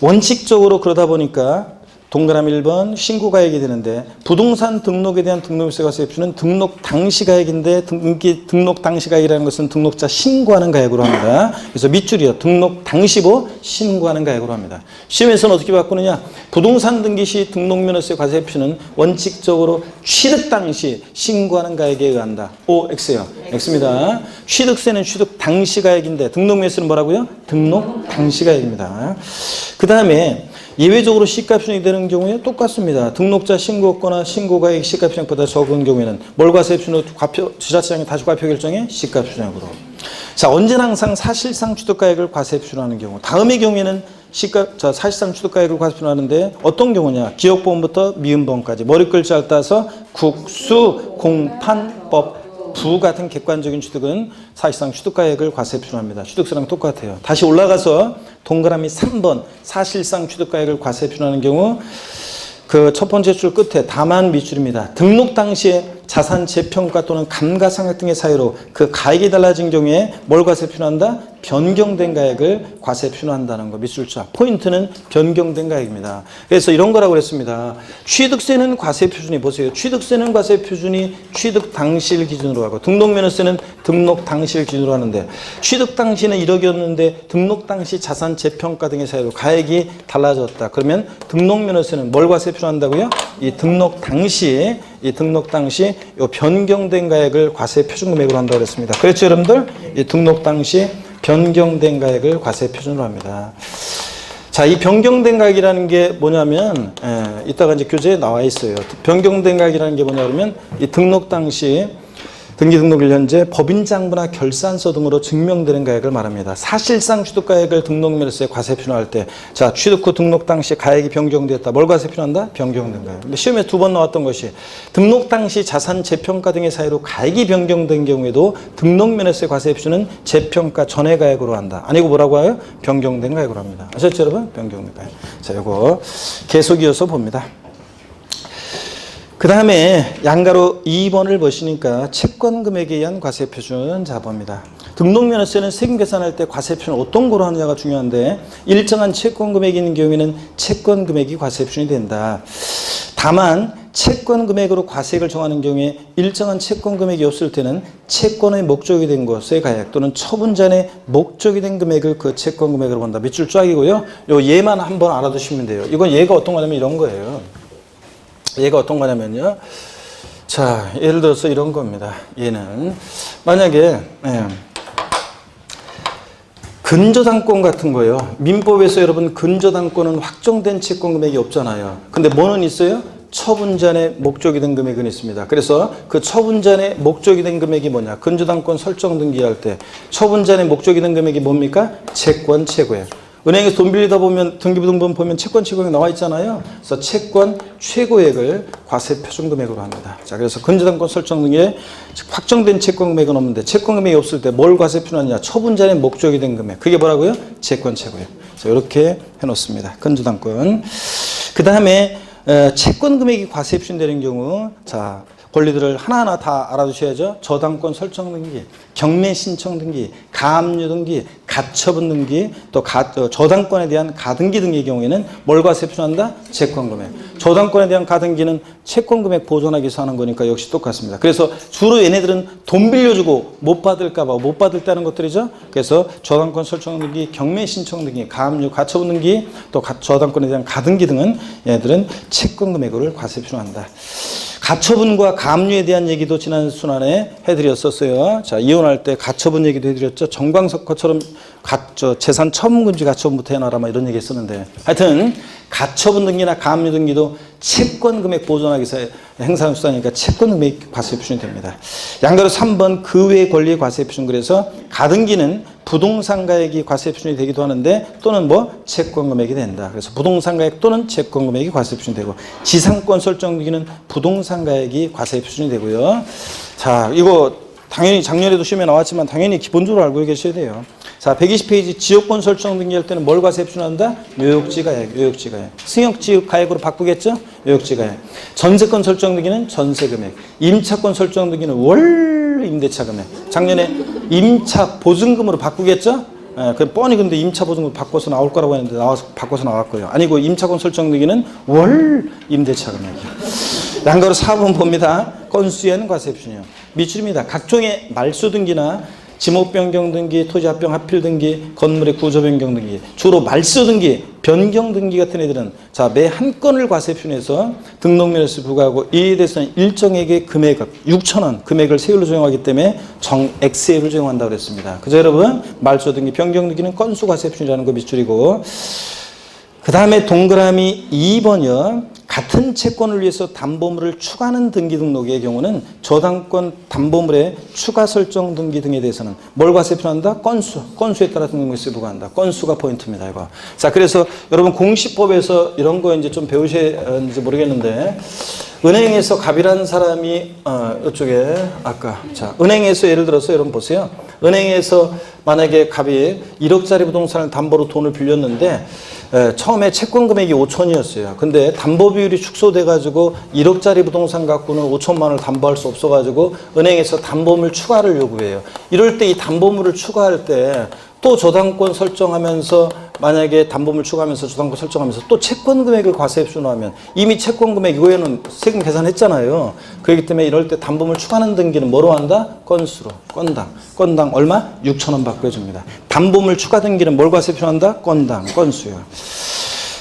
원칙적으로 그러다 보니까 동그라미 1번 신고가액이 되는데 부동산 등록에 대한 등록세 과세 표준은 등록 당시 가액인데 등록 당시 가액이라는 것은 등록자 신고하는 가액으로 합니다. 그래서 밑줄이요. 등록 당시보 신고하는 가액으로 합니다. 시험에서는 어떻게 바꾸느냐? 부동산 등기 시 등록면허세 과세 표준은 원칙적으로 취득 당시 신고하는 가액에 의한다. O, X요. X입니다. 취득세는 취득 당시 가액인데 등록면허세는 뭐라고요? 등록 당시 가액입니다. 그 다음에 예외적으로 시가 표준이 되는 경우에 똑같습니다. 등록자 신고거나 신고가액 시가 표준보다 적은 경우에는 뭘 과세 표준으로 지자체장이 다시 과표 결정해? 시가 표준액으로. 자, 언제나 항상 사실상 취득가액을 과세 표준하는 경우. 다음의 경우에는 사실상 취득가액을 과세 표준하는데 어떤 경우냐? 기억보험부터 미음보험까지 머리글자를 따서 국수, 공판법, 부 같은 객관적인 취득은 사실상 취득가액을 과세 표준합니다. 취득세랑 똑같아요. 다시 올라가서 동그라미 3번 사실상 취득가액을 과세 표준하는 경우 그 첫 번째 줄 끝에 다만 밑줄입니다. 등록 당시에 자산 재평가 또는 감가상각 등의 사유로 그 가액이 달라진 경우에 뭘 과세 표준한다? 변경된 가액을 과세 표준한다는 거. 밑줄자 포인트는 변경된 가액입니다. 그래서 이런 거라고 그랬습니다. 취득세는 과세 표준이 보세요. 취득세는 과세 표준이 취득 당시를 기준으로 하고 등록면허세는 등록 당시를 기준으로 하는데 취득 당시는 1억이었는데 등록 당시 자산 재평가 등의 사유로 가액이 달라졌다. 그러면 등록면허세는 뭘 과세 표준한다고요? 이 등록 당시 이 변경된 가액을 과세 표준금액으로 한다고 그랬습니다. 그렇죠, 여러분들? 이 등록 당시 변경된 가액을 과세 표준으로 합니다. 자, 이 변경된 가액이라는 게 뭐냐면, 이따가 이제 교재에 나와 있어요. 변경된 가액이라는 게 뭐냐 그러면, 이 등록 당시 등기 등록일 현재 법인장부나 결산서 등으로 증명되는 가액을 말합니다. 사실상 취득가액을 등록면허세 과세 표준할 때, 자, 취득 후 등록 당시 가액이 변경되었다. 뭘 과세 표준한다? 변경된 가액. 근데 시험에 2번 나왔던 것이 등록 당시 자산 재평가 등의 사유로 가액이 변경된 경우에도 등록면허세 과세 표준은 재평가 전의 가액으로 한다. 아니고 뭐라고 해요? 변경된 가액으로 합니다. 아셨죠, 여러분? 변경된 가액. 자, 요거 계속 이어서 봅니다. 그 다음에 양가로 2번을 보시니까 채권 금액에 의한 과세 표준 잡아봅니다. 등록면허세는 세금 계산할 때 과세 표준을 어떤 거로 하느냐가 중요한데 일정한 채권 금액이 있는 경우에는 채권 금액이 과세 표준이 된다. 다만 채권 금액으로 과세액을 정하는 경우에 일정한 채권 금액이 없을 때는 채권의 목적이 된 것의 가액 또는 처분자의 목적이 된 금액을 그 채권 금액으로 본다. 밑줄 쫙이고요. 요 얘만 한번 알아두시면 돼요. 이건 얘가 어떤 거냐면 이런 거예요. 얘가 어떤 거냐면요. 자, 예를 들어서 이런 겁니다. 얘는 만약에 근저당권 같은 거요. 민법에서 여러분 근저당권은 확정된 채권 금액이 없잖아요. 근데 뭐는 있어요? 처분자의 목적이 된 금액은 있습니다. 그래서 그 처분자의 목적이 된 금액이 뭐냐? 근저당권 설정 등기할 때 처분자의 목적이 된 금액이 뭡니까? 채권 최고액. 은행에서 돈 빌리다 보면 등기부등본 보면 채권 최고액 나와 있잖아요. 그래서 채권 최고액을 과세 표준금액으로 합니다. 자, 그래서 근저당권 설정 등에 확정된 채권 금액은 없는데 채권 금액이 없을 때 뭘 과세 표준하느냐? 처분자의 목적이 된 금액. 그게 뭐라고요? 채권 최고액. 자, 이렇게 해놓습니다. 근저당권. 그 다음에 채권 금액이 과세 표준되는 경우, 자, 권리들을 하나하나 다 알아두셔야죠. 저당권 설정 등기, 경매 신청 등기, 가압류 등기, 가처분 등기, 또 저당권에 대한 가등기 등의 경우에는 뭘 과세 표준한다? 채권 금액. 저당권에 대한 가등기는 채권 금액 보존하기 위해서 하는 거니까 역시 똑같습니다. 그래서 주로 얘네들은 돈 빌려주고 못 받을까 봐 못 받을 때 하는 것들이죠. 그래서 저당권 설정 등기, 경매 신청 등기, 가압류, 가처분 등기, 또 저당권에 대한 가등기 등은 얘네들은 채권 금액을 과세 표준한다. 가처분과 가압류에 대한 얘기도 지난 순환에 해드렸었어요. 자, 이혼할 때 가처분 얘기도 해드렸죠. 정광석 것처럼 재산 처분금지 가처분부터 해놔라 막 이런 얘기 했었는데 하여튼 가처분 등기나 가압류 등기도 채권 금액 보존하기 위해서 행사하는 수단이니까 채권 금액 과세 표준이 됩니다. 양가로 3번 그 외의 권리의 과세 표준. 그래서 가등기는 부동산 가액이 과세 표준이 되기도 하는데 또는 뭐 채권 금액이 된다. 그래서 부동산 가액 또는 채권 금액이 과세 표준이 되고 지상권 설정 등기는 부동산 가액이 과세 표준이 되고요. 자, 이거 당연히 작년에도 시험에 나왔지만 당연히 기본적으로 알고 계셔야 돼요. 자, 120페이지 지역권 설정 등기할 때는 뭘 과세 표준한다? 묘역지 가액, 묘역지 가액. 승역지 가액으로 바꾸겠죠? 묘역지 가액. 전세권 설정 등기는 전세 금액. 임차권 설정 등기는 월 임대차 금액. 작년에 임차 보증금으로 바꾸겠죠? 그 뻔히 근데 임차보증금 바꿔서 나올 거라고 했는데 나와서 바꿔서 나왔고요. 아니고 임차권 설정 등기는 월 임대차 금액이요. 양가로 4번 봅니다. 건수에는 과세 표준이요. 밑줄입니다. 각종의 말소 등기나 지목 변경 등기, 토지 합병 합필 등기, 건물의 구조 변경 등기, 주로 말소 등기, 변경 등기 같은 애들은 자, 매 한 건을 과세 표준해서 등록면에서 부과하고 이에 대해서는 일정액의 금액, 6,000원 금액을 세율로 적용하기 때문에 정액세율을 적용한다고 그랬습니다. 그죠 여러분? 말소 등기, 변경 등기는 건수 과세 표준이라는 거 밑줄이고 그 다음에 동그라미 2번이요. 같은 채권을 위해서 담보물을 추가하는 등기 등록의 경우는 저당권 담보물의 추가 설정 등기 등에 대해서는 뭘 과세 표준한다? 건수에 따라 등록세를 부과한다. 건수가 포인트입니다. 이거. 자, 그래서 여러분 공시법에서 이런 거 이제 좀 배우셨는지 모르겠는데 은행에서 갑이라는 사람이 이쪽에 아까 자 은행에서 예를 들어서 여러분 보세요. 은행에서 만약에 갑이 1억짜리 부동산을 담보로 돈을 빌렸는데 처음에 채권 금액이 5천이었어요. 근데 담보 비율이 축소돼 가지고 1억짜리 부동산 갖고는 5천만 원을 담보할 수 없어 가지고 은행에서 담보물 추가를 요구해요. 이럴 때 이 담보물을 추가할 때 또 저당권 설정하면서 만약에 담보물 추가하면서 저당권 설정하면서 또 채권 금액을 과세 표준하면 이미 채권 금액 이거에는 세금 계산했잖아요. 그렇기 때문에 이럴 때 담보물 추가하는 등기는 뭐로 한다? 건수로. 건당 얼마? 6,000원 받고 해줍니다. 담보물 추가 등기는 뭘 과세 표준한다? 건수요.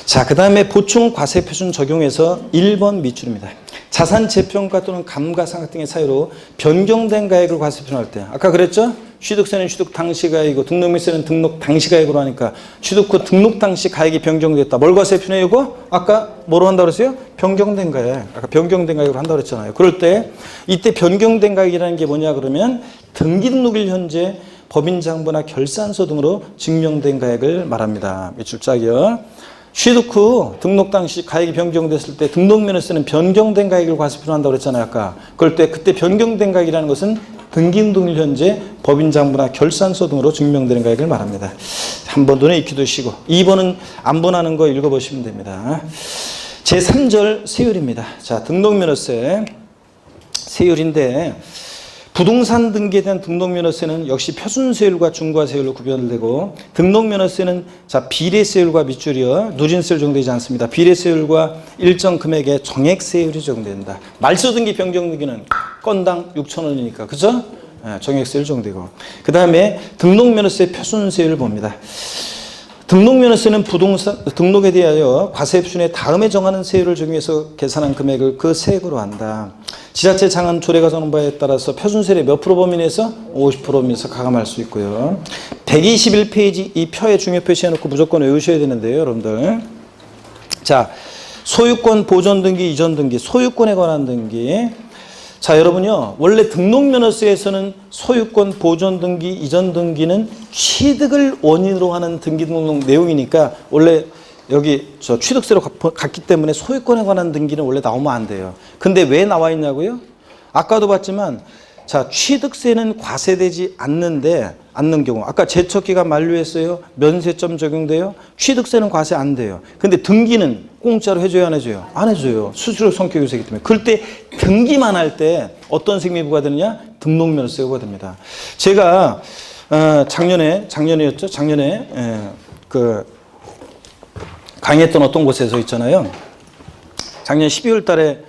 자, 그 다음에 보충 과세 표준 적용해서 1번 밑줄입니다. 자산 재평가 또는 감가상각 등의 사유로 변경된 가액을 과세 표준할 때 아까 그랬죠? 취득세는 취득 당시 가액이고 등록물세는 등록 당시 가액으로 하니까 취득 후 등록 당시 가액이 변경됐다. 뭘 과세 표준해요 이거? 아까 뭐로 한다고 그랬어요? 변경된 가액. 아까 변경된 가액으로 한다고 그랬잖아요. 그럴 때 이때 변경된 가액이라는 게 뭐냐 그러면 등기 등록일 현재 법인장부나 결산서 등으로 증명된 가액을 말합니다. 밑줄 짝이요. 취득 후 등록 당시 가액이 변경됐을 때 등록면에서는 변경된 가액을 과세 표준한다고 그랬잖아요. 아까. 그럴 때 그때 변경된 가액이라는 것은 등기등록일 현재 법인장부나 결산서 등으로 증명되는 가액을 말합니다. 한 번 눈에 익히도 시고 2번은 안 번하는 거 읽어보시면 됩니다. 제3절 세율입니다. 자, 등록면허세 세율인데 부동산 등기에 대한 등록면허세는 역시 표준세율과 중과세율로 구별되고 등록면허세는 자 비례세율과 밑줄이요 누진세율 적용되지 않습니다. 비례세율과 일정 금액의 정액세율이 적용된다. 말소 등기 변경 등기는 건당 6,000원이니까 그죠? 정액세율 적용되고 그 다음에 등록면허세 표준세율을 봅니다. 등록면허세는 부동산 등록에 대하여 과세 표준의 다음에 정하는 세율을 적용해서 계산한 금액을 그 세액으로 한다. 지자체 장은 조례가 정한 바에 따라서 표준세율의 몇 프로 범위 내에서 50% 범위에서 가감할 수 있고요. 121페이지 이 표에 중요 표시해놓고 무조건 외우셔야 되는데요, 여러분들. 자, 소유권 보존 등기, 이전 등기, 소유권에 관한 등기. 자, 여러분요. 원래 등록면허세에서는 소유권 보존 등기, 이전 등기는 취득을 원인으로 하는 등기 등록 내용이니까 원래 여기 저 취득세로 갔기 때문에 소유권에 관한 등기는 원래 나오면 안 돼요. 근데 왜 나와 있냐고요? 아까도 봤지만 자, 취득세는 과세되지 않는 경우 아까 제척기간 만료했어요. 면세점 적용돼요. 취득세는 과세 안 돼요. 근데 등기는 공짜로 해줘요, 안 해줘요? 안 해줘요. 수수료 성격 요소이기 때문에. 그럴 때 등기만 할 때 어떤 세금이 부과되느냐? 등록면허세가 부과됩니다. 제가 작년이었죠? 작년에 그 강의했던 어떤 곳에서 있잖아요. 작년 12월 달에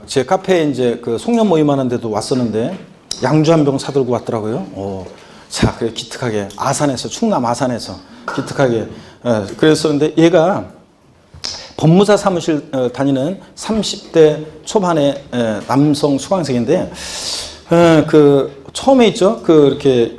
제 카페에 이제 그 송년 모임하는데도 왔었는데 양주 한 병 사들고 왔더라고요. 자, 그래 기특하게 아산에서 충남 아산에서 기특하게 그랬었는데 얘가 법무사 사무실 다니는 30대 초반의 남성 수강생인데 그 처음에 있죠. 이렇게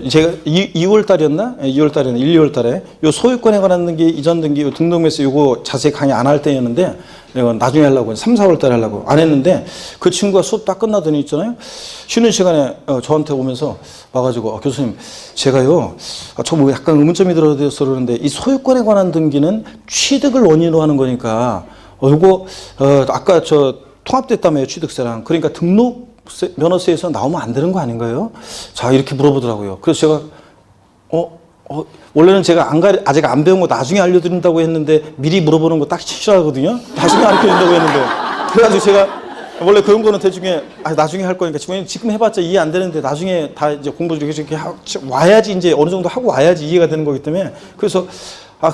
제가 2월 달이었나? 2월 달이었나? 1, 2월 달에 요 소유권에 관한 등기, 이전 등기, 등록면허세 요거 자세히 강의 안 할 때였는데 이건 나중에 하려고 3, 4월 달에 하려고 안 했는데 그 친구가 수업 딱 끝나더니 있잖아요. 쉬는 시간에 저한테 오면서 와가지고 교수님 제가요 저 뭐 약간 의문점이 들어서 그러는데 이 소유권에 관한 등기는 취득을 원인으로 하는 거니까 요거 아까 저 통합됐다며요 취득세랑 그러니까 면허세에서 나오면 안 되는 거 아닌가요? 자 이렇게 물어보더라고요. 그래서 제가 원래는 제가 아직 안 배운 거 나중에 알려드린다고 했는데 미리 물어보는 거 딱 싫어하거든요. 나중에 알려드린다고 했는데 그래가지고 제가 원래 그런 거는 대중에 나중에 할 거니까 지금 해봤자 이해 안 되는데 나중에 다 이제 공부 이렇게 와야지 이제 어느 정도 하고 와야지 이해가 되는 거기 때문에 그래서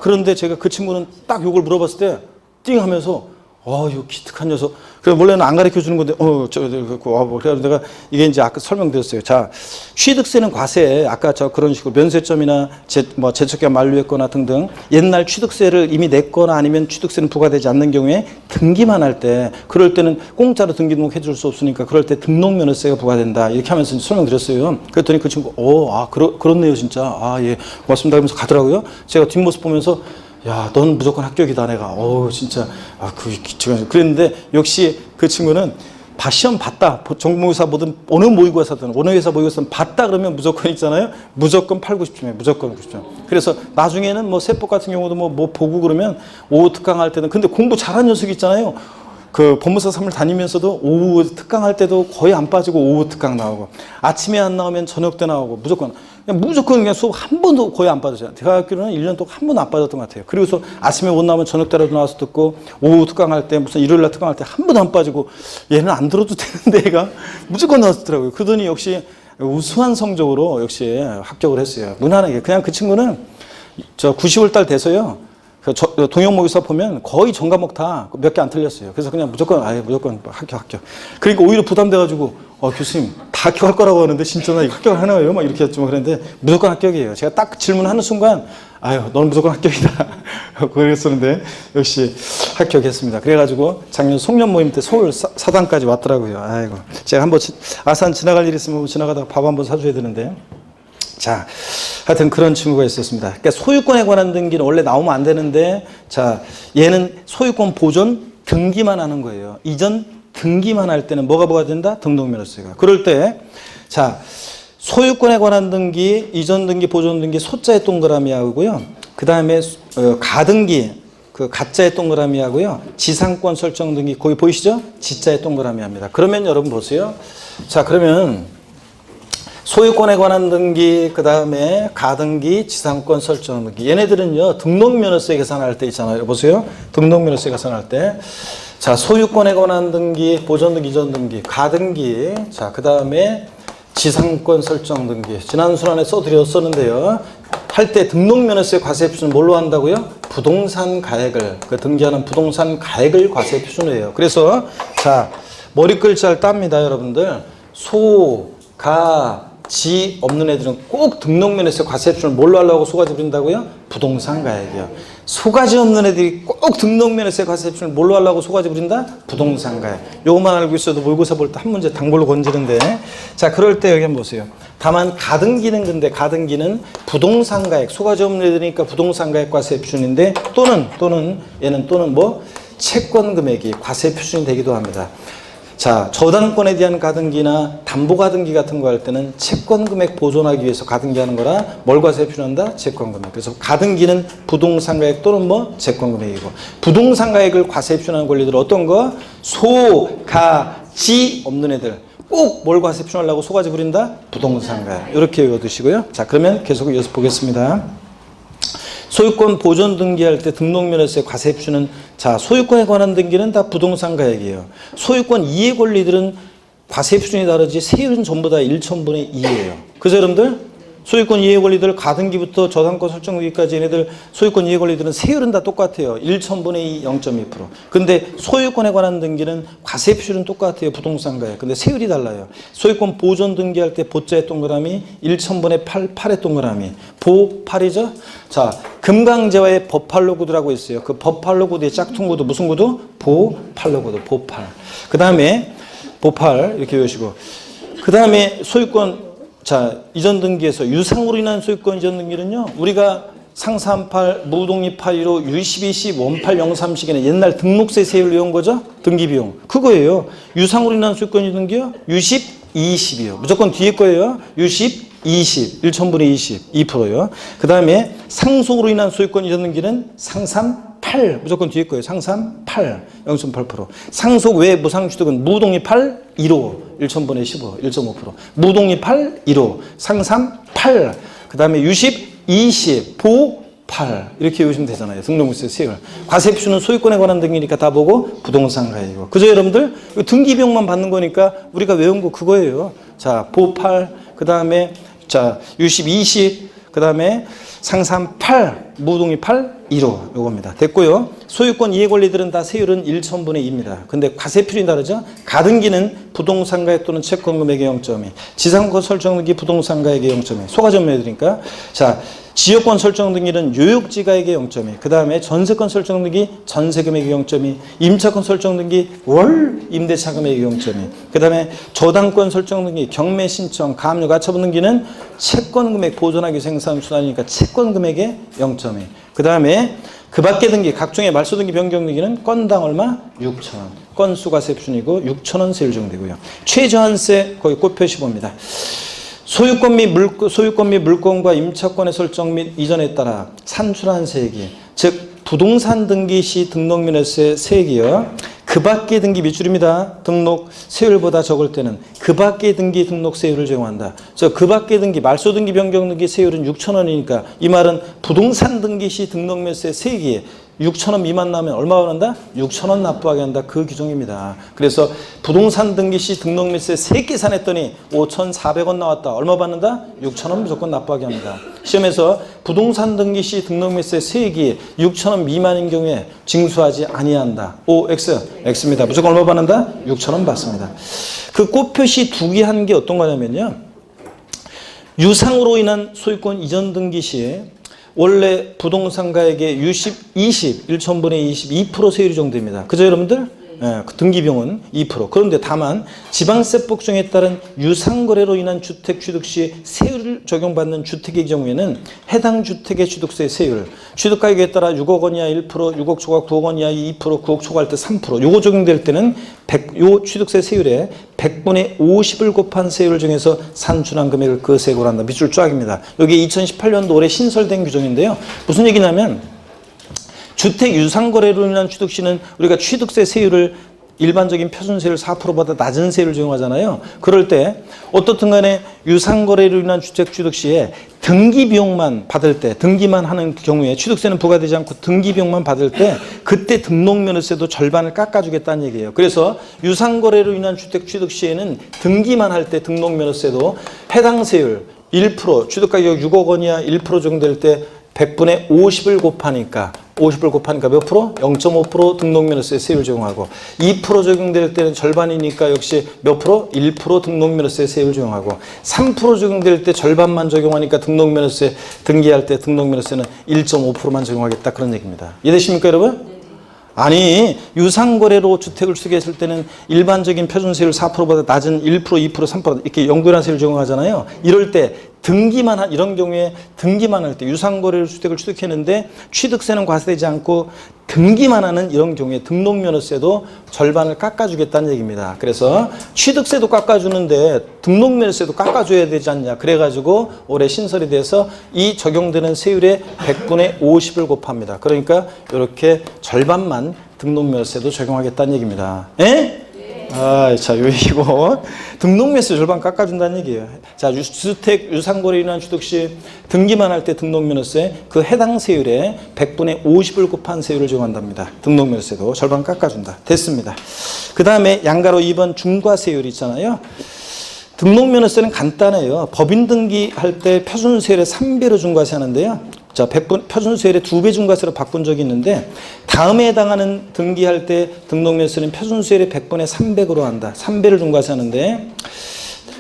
그런데 제가 그 친구는 딱 요걸 물어봤을 때 띵 하면서 이거 기특한 녀석. 그래 원래는 안 가르쳐 주는 건데 그래서 내가 이게 이제 아까 설명드렸어요. 자, 취득세는 과세. 아까 그런 식으로 면세점이나 제척기간 만료했거나 등등 옛날 취득세를 이미 냈거나 아니면 취득세는 부과되지 않는 경우에 등기만 할 때 그럴 때는 공짜로 등기 등록해 줄 수 없으니까 그럴 때 등록면허세가 부과된다. 이렇게 하면서 설명드렸어요. 그랬더니 그 친구 그렇네요 진짜. 예 고맙습니다 하면서 가더라고요. 제가 뒷모습 보면서 야, 넌 무조건 합격이다, 내가. 진짜. 그랬는데, 역시 그 친구는 시험 봤다. 정보모의고사 뭐든, 어느 모의고사든, 어느 회사 모의고사든 봤다 그러면 무조건 있잖아요. 무조건 8, 90점이에요. 무조건 90점. 그래서 나중에는 세법 같은 경우도 뭐 보고 그러면 오후 특강 할 때는, 근데 공부 잘하는 녀석이 있잖아요. 그 법무사 3을 다니면서도 오후 특강 할 때도 거의 안 빠지고 오후 특강 나오고, 아침에 안 나오면 저녁 때 나오고, 무조건 그냥 수업 한 번도 거의 안 빠졌어요. 대학교는 1년 동안 한 번도 안 빠졌던 것 같아요. 그리고서 아침에 못 나오면 저녁 때라도 나와서 듣고, 오후 특강할 때, 무슨 일요일 날 특강할 때 한 번도 안 빠지고, 얘는 안 들어도 되는데 얘가 무조건 나왔더라고요. 그러더니 역시 우수한 성적으로 역시 합격을 했어요. 무난하게. 그냥 그 친구는 90월 달 돼서요. 동영 모의고사 보면 거의 전 과목 다 몇 개 안 틀렸어요. 그래서 그냥 무조건 합격. 그러니까 오히려 부담돼가지고 교수님 다 합격할 거라고 하는데 진짜 나 이거 합격을 하나요? 막 이렇게 했지만 그랬는데 무조건 합격이에요. 제가 딱 질문하는 순간 너는 무조건 합격이다. 그랬었는데 역시 합격했습니다. 그래가지고 작년 송년 모임 때 서울 사당까지 왔더라고요. 제가 한번 아산 지나갈 일 있으면 지나가다가 밥 한번 사줘야 되는데. 자, 하여튼 그런 친구가 있었습니다. 그러니까 소유권에 관한 등기는 원래 나오면 안 되는데, 자, 얘는 소유권 보존 등기만 하는 거예요. 이전 등기만 할 때는 뭐가 된다? 등록면허세가. 그럴 때, 자, 소유권에 관한 등기, 이전 등기, 보존 등기, 소자의 동그라미 하고요. 그 다음에 가등기, 그 가짜의 동그라미 하고요. 지상권 설정 등기, 거기 보이시죠? 지자의 동그라미 합니다. 그러면 여러분 보세요. 자, 그러면 소유권에 관한 등기, 그 다음에 가등기, 지상권 설정 등기. 얘네들은요, 등록면허세 계산할 때 있잖아요. 보세요. 등록면허세 계산할 때. 자, 소유권에 관한 등기, 보존 등기, 이전 등기, 가등기. 자, 그 다음에 지상권 설정 등기. 지난 순환에 써드렸었는데요. 할 때 등록면허세 과세 표준은 뭘로 한다고요? 부동산 가액을, 그 등기하는 부동산 가액을 과세 표준으로 해요. 그래서, 자, 머리글자를 땁니다, 여러분들. 지 없는 애들은 꼭 등록면허세 과세 표준을 뭘로 하려고 소가지 부린다고요? 부동산 가액이요. 소가지 없는 애들이 꼭 등록면허세 과세 표준을 뭘로 하려고 소가지 부린다? 부동산 가액. 요것만 알고 있어도 모의고사 볼 때 한 문제 당볼로 건지는데, 자, 그럴 때 여기 한번 보세요. 다만 가등기는 근데 가등기는 부동산 가액, 소가지 없는 애들이니까 부동산 가액 과세 표준인데 또는 얘는 채권 금액이 과세 표준이 되기도 합니다. 자, 저당권에 대한 가등기나 담보가등기 같은 거 할 때는 채권 금액 보존하기 위해서 가등기 하는 거라 뭘 과세 표준한다? 채권 금액. 그래서 가등기는 부동산 가액 또는 채권 금액이고, 부동산 가액을 과세 표준하는 권리들 어떤 거? 지 없는 애들 꼭 뭘 과세 표준하려고 소가지 부린다? 부동산 가액. 이렇게 외워두시고요. 자, 그러면 계속 이어서 보겠습니다. 소유권 보존 등기할 때 등록면허세 과세 표준은, 자, 소유권에 관한 등기는 다 부동산 가액이에요. 소유권 이해 권리들은 과세 표준이 다르지 세율은 전부 다 1,000분의 2예요. 그죠, 여러분들? 소유권 이해 권리들 가등기부터 저당권 설정 등기까지 얘네들 소유권 이해 권리들은 세율은 다 똑같아요. 1,000분의 2, 0.2%. 근데 소유권에 관한 등기는 과세 표준은 똑같아요. 부동산 가액. 근데 세율이 달라요. 소유권 보존 등기할 때 보자의 동그라미 1,000분의 8의 동그라미. 보 8이죠? 자, 금강제와의 버팔로 구두라고 있어요. 그 버팔로 구두의 짝퉁 구두 무슨 구두? 보팔로 구두. 보팔. 그 다음에 보팔 이렇게 외우시고, 그 다음에 소유권, 자, 이전 등기에서 유상으로 인한 소유권 이전 등기는요, 우리가 상삼팔, 무독립 815, U12시, 원팔03시기는 옛날 등록세 세율로 외운 거죠? 등기 비용. 그거예요. 유상으로 인한 소유권 이전 등기요? U10, 20이요. 무조건 뒤에 거예요. U10, 20, 1,000분의 20, 2%요. 그 다음에 상속으로 인한 소유권 이전 등기는 상삼 8, 무조건 뒤에 거예요. 상삼 8, 0.8%. 상속 외 무상취득은 무독립 8, 15, 1,000분의 15, 1.5%. 무독립 8, 15, 상삼 8. 그 다음에 유십, 20, 보 8 이렇게 외우시면 되잖아요. 등록물세 세율. 과세표준은 소유권에 관한 등기니까 다 보고 부동산 가액이고. 그죠 여러분들? 등기 비용만 받는 거니까 우리가 외운 거 그거예요. 자, 보 8, 그 다음에 자 유십 20, 그 다음에 상산 8, 무동의 8, 1호 요겁니다. 됐고요. 소유권 이해 권리들은 다 세율은 1,000분의 2입니다. 근데 과세표준이 다르죠? 가등기는 부동산 가액 또는 채권 금액의 0.2, 지상권 설정 등기 부동산 가액의 0.2, 소가 전매해드리니까. 자, 지역권 설정 등기는 요역지 가액의 0.2, 그 다음에 전세권 설정 등기 전세 금액의 0.2, 임차권 설정 등기 월 임대차 금액의 0.2, 그 다음에 저당권 설정 등기 경매 신청 가압류 가처분 등기는 채권 금액 보존하기 생산 순환이니까 채권 금액의 0.2, 그 다음에 그 밖의 등기 각종의 말소 등기 변경 등기는 건당 얼마? 6,000원. 건수 과세표준이고 6,000원 세율 적용되고요. 최저한세 거기 꼭 표시봅니다. 소유권 및 물권과 임차권의 설정 및 이전에 따라 산출한 세액이, 즉 부동산 등기 시 등록면허세 세액이요. 그 밖의 등기 밑줄입니다. 등록 세율보다 적을 때는 그 밖의 등기 등록 세율을 적용한다. 그 밖의 등기 말소 등기 변경 등기 세율은 6,000원이니까 이 말은 부동산 등기 시 등록면허세 세액이 6,000원 미만 나면 얼마 받는다? 6,000원 납부하게 한다. 그 규정입니다. 그래서 부동산 등기 시 등록면세 세 계산했더니 5,400원 나왔다. 얼마 받는다? 6,000원 무조건 납부하게 합니다. 시험에서 부동산 등기 시 등록면세 세액이 6,000원 미만인 경우에 징수하지 아니한다. O, X, X입니다. 무조건 얼마 받는다? 6,000원 받습니다. 그 꽃표시 두 개 한 게 어떤 거냐면요. 유상으로 인한 소유권 이전 등기 시 원래 부동산 가액의 20, 1,000분의 22% 세율이 적용됩니다. 그죠 여러분들? 예, 등기비용은 2%. 그런데 다만 지방세법 중에 따른 유상거래로 인한 주택 취득 시 세율을 적용받는 주택의 경우에는 해당 주택의 취득세 세율, 취득가액에 따라 6억 원 이하 1%, 6억 초과 9억 원 이하 2%, 9억 초과할 때 3%, 요거 적용될 때는 요 취득세 세율에 100분의 50을 곱한 세율을 정해서 산출한 금액을 그 세액으로 한다. 밑줄 쫙입니다. 여기 2018년도 올해 신설된 규정인데요. 무슨 얘기냐면 주택 유상거래로 인한 취득 시는 우리가 취득세 세율을 일반적인 표준세율 4%보다 낮은 세율을 적용하잖아요. 그럴 때 어떻든 간에 유상거래로 인한 주택 취득 시에 등기비용만 받을 때, 등기만 하는 경우에 취득세는 부과되지 않고 등기비용만 받을 때 그때 등록면허세도 절반을 깎아주겠다는 얘기예요. 그래서 유상거래로 인한 주택 취득 시에는 등기만 할 때 등록면허세도 해당 세율 1%, 취득가격 6억 원 이하 1% 적용될 때 100분의 50을 곱하니까 몇 프로? 0.5% 등록면허세 세율 적용하고 2% 적용될 때는 절반이니까 역시 몇 프로? 1% 등록면허세 세율 적용하고 3% 적용될 때 절반만 적용하니까 등록면허세 등기할 때 등록면허세는 1.5%만 적용하겠다 그런 얘기입니다. 이해되십니까 여러분? 아니 유상거래로 주택을 취득했을 때는 일반적인 표준세율 4%보다 낮은 1%, 2%, 3% 이렇게 연구한 세율을 적용하잖아요. 이럴 때 이런 경우에 등기만 할 때 유상거래로 주택을 취득했는데 취득세는 과세되지 않고 등기만 하는 이런 경우에 등록면허세도 절반을 깎아주겠다는 얘기입니다. 그래서 취득세도 깎아주는데 등록면허세도 깎아줘야 되지 않냐. 그래가지고 올해 신설이 돼서 이 적용되는 세율의 100분의 50을 곱합니다. 그러니까 이렇게 절반만 등록면허세도 적용하겠다는 얘기입니다. 에? 자, 요 얘기고 등록면허세 절반 깎아준다는 얘기예요. 자, 주택 유상거래 인한 취득 시 등기만 할 때 등록면허세 그 해당 세율에 100분의 50을 곱한 세율을 적용한답니다. 등록면허세도 절반 깎아준다. 됐습니다. 그 다음에 양가로 2번 중과세율이 있잖아요. 등록면허세는 간단해요. 법인 등기할 때 표준세율의 3배로 중과세 하는데요. 자, 표준세율의 2배 중과세로 바꾼 적이 있는데 다음에 해당하는 등기할 때 등록면허세는 표준세율의 100분의 300으로 한다. 3배를 중과세 하는데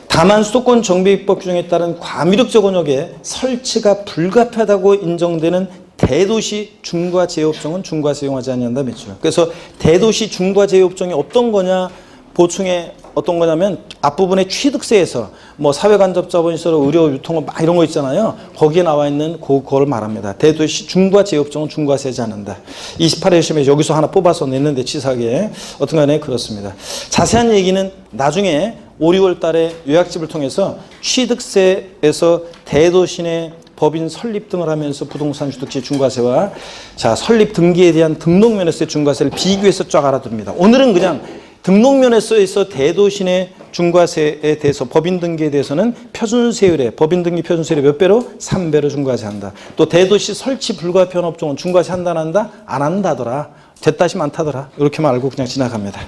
다만 수도권 정비법 규정에 따른 과미륵적 원역에 설치가 불가피하다고 인정되는 대도시 중과제휴업종은 중과세 이용하지 않는다. 매출. 그래서 대도시 중과제휴업종이 어떤 거냐 보충에 어떤 거냐면 앞부분에 취득세에서 뭐 사회간접자본시설, 의료, 유통업 막 이런 거 있잖아요. 거기에 나와 있는 그걸 말합니다. 대도시 중과제휴업종은 중과세지 않는다. 28회 시험에 여기서 하나 뽑아서 냈는데 치사하게 어떤 간에 그렇습니다. 자세한 얘기는 나중에 5, 6월 달에 요약집을 통해서 취득세에서 대도시 내 법인 설립 등을 하면서 부동산 취득시 중과세와 자 설립 등기에 대한 등록면허세 중과세를 비교해서 쫙 알아둡니다. 오늘은 그냥 등록면허서에 있어 대도시내 중과세에 대해서 법인 등기에 대해서는 표준세율에 법인 등기 표준세율의 몇 배로? 3배로 중과세한다. 또 대도시 설치 불가피한 업종은 중과세 한다 안 한다? 안 한다더라. 됐다시 많다더라. 이렇게만 알고 그냥 지나갑니다.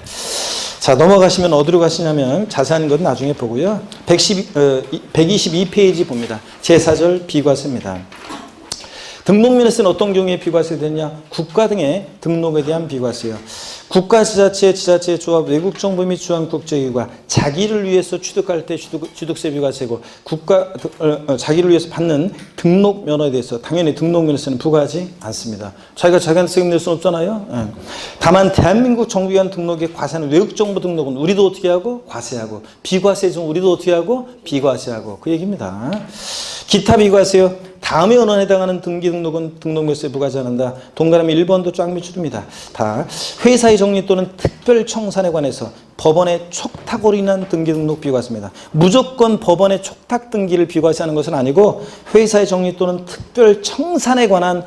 자, 넘어가시면 어디로 가시냐면 자세한 건 나중에 보고요. 122페이지 봅니다. 제4절 비과세입니다. 등록면허세는 어떤 경우에 비과세 되느냐? 국가 등의 등록에 대한 비과세요. 국가, 지자체, 지자체, 조합, 외국 정부 및 주한 국제기구가 자기를 위해서 취득할 때 취득세 비과세고 자기를 위해서 받는 등록 면허에 대해서 당연히 등록 면허세는 부과하지 않습니다. 자기가 자기한테 세금 낼 수는 없잖아요. 예. 다만 대한민국 정부에 의한 등록에 과세하는 외국 정부 등록은 우리도 어떻게 하고? 과세하고. 비과세 중 우리도 어떻게 하고? 비과세하고. 그 얘기입니다. 기타 비과세요. 다음의 언어에 해당하는 등기 등록은 등록면허세 부과하지 않는다. 동그라미 1번도 쫙 밑줄입니다. 다 회사의 정리 또는 특별 청산에 관해서 법원의 촉탁으로 인한 등기 등록 비과세입니다. 무조건 법원의 촉탁 등기를 비과세하는 것은 아니고 회사의 정리 또는 특별 청산에 관한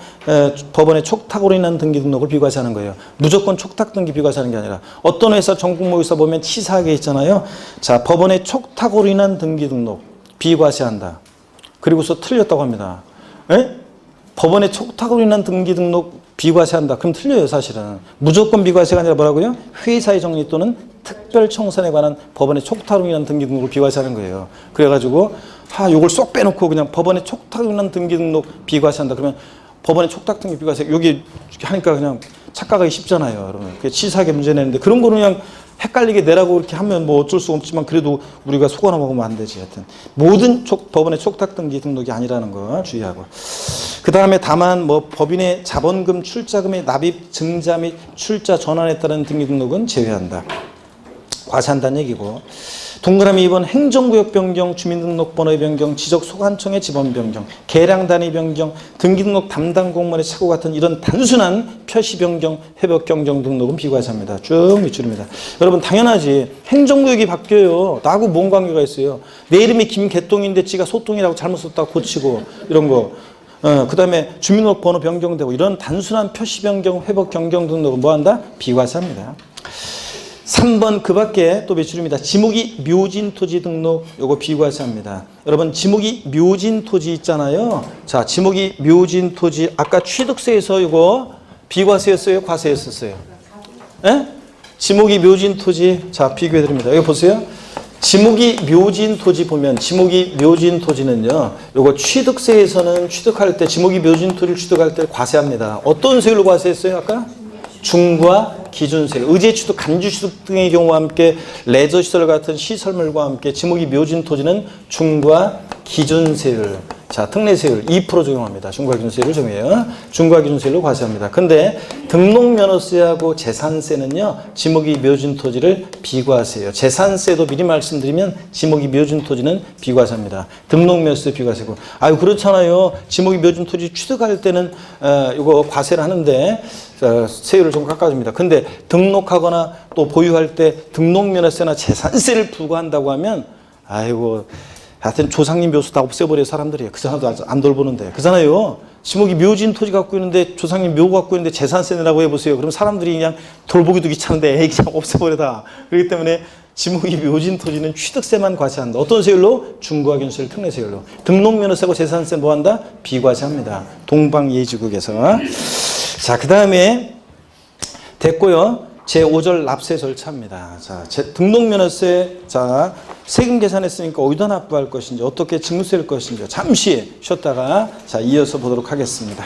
법원의 촉탁으로 인한 등기 등록을 비과세하는 거예요. 무조건 촉탁 등기 비과세하는 게 아니라 어떤 회사 전국모의사 보면 치사하게 있잖아요. 자, 법원의 촉탁으로 인한 등기 등록 비과세한다. 그리고서 틀렸다고 합니다. 에? 법원의 촉탁으로 인한 등기 등록 비과세한다. 그럼 틀려요, 사실은. 무조건 비과세가 아니라 뭐라고요? 회사의 정리 또는 특별 청산에 관한 법원의 촉탁으로 인한 등기 등록을 비과세하는 거예요. 그래가지고 요걸 쏙 빼놓고 그냥 법원의 촉탁으로 인한 등기 등록 비과세한다. 그러면 법원의 촉탁 등기 비과세 여기 하니까 그냥 착각하기 쉽잖아요, 여러분. 그게 치사하게 문제 내는데 그런 거는 그냥 헷갈리게 내라고 이렇게 하면 뭐 어쩔 수 없지만 그래도 우리가 속아나 먹으면 안 되지. 하여튼 모든 법원의 촉탁 등기 등록이 아니라는 거 주의하고. 그 다음에 다만 뭐 법인의 자본금 출자금의 납입 증자 및 출자 전환에 따른 등기 등록은 제외한다. 과세한다는 얘기고. 동그라미 2번 행정구역 변경, 주민등록번호의 변경, 지적소관청의 지번 변경, 계량 단위 변경, 등기등록 담당 공무원의 착오 같은 이런 단순한 표시 변경, 회복 변경 등록은 비과세합니다. 쭉 밑줄입니다. 여러분 당연하지. 행정구역이 바뀌어요. 나하고 뭔 관계가 있어요. 내 이름이 김개똥인데 지가 소똥이라고 잘못 썼다고 고치고 이런 거. 그 다음에 주민등록번호 변경되고 이런 단순한 표시 변경, 회복 변경 등록은 뭐한다? 비과세합니다. 3번 그 밖에 또 몇줄입니다. 지목이 묘진 토지 등록 요거 비과세합니다. 여러분 지목이 묘진 토지 있잖아요. 자, 지목이 묘진 토지 아까 취득세에서 요거 비과세였어요? 과세였었어요? 예? 지목이 묘진 토지 자 비교해 드립니다. 여기 보세요. 지목이 묘진 토지 보면 지목이 묘진 토지는요. 요거 취득세에서는 취득할 때 지목이 묘진 토지를 취득할 때 과세합니다. 어떤 세율로 과세했어요? 아까? 중과 기준세, 의제취득, 간주취득 등의 경우와 함께 레저시설 같은 시설물과 함께 지목이 묘진 토지는 중과 기준세율, 자 특례세율 2% 적용합니다. 중과 기준세율을 정해요. 중과 기준세율로 과세합니다. 근데 등록면허세하고 재산세는요. 지목이 묘진 토지를 비과세해요. 재산세도 미리 말씀드리면 지목이 묘진 토지는 비과세입니다. 등록면허세 비과세고. 아유 그렇잖아요. 지목이 묘진 토지 취득할 때는 이거 과세를 하는데 세율을 좀 깎아줍니다. 근데 등록하거나 또 보유할 때 등록면허세나 재산세를 부과한다고 하면 아이고 하여튼 조상님 묘수 다 없애버려 사람들이. 그 사람도 안 돌보는데 그잖아요. 지목이 묘진 토지 갖고 있는데 조상님 묘 갖고 있는데 재산세 내라고 해보세요. 그럼 사람들이 그냥 돌보기도 귀찮은데 에이 그냥 없애버려다. 그렇기 때문에 지목이 묘진 토지는 취득세만 과세한다. 어떤 세율로? 중과 기준세율 특례세율로. 등록면허세고 재산세 뭐한다? 비과세합니다. 동방예의지국에서. 자, 그 다음에 됐고요. 제5절 납세 절차입니다. 자, 등록면허세, 자, 세금 계산했으니까 어디다 납부할 것인지, 어떻게 증세할 것인지 잠시 쉬었다가 자, 이어서 보도록 하겠습니다.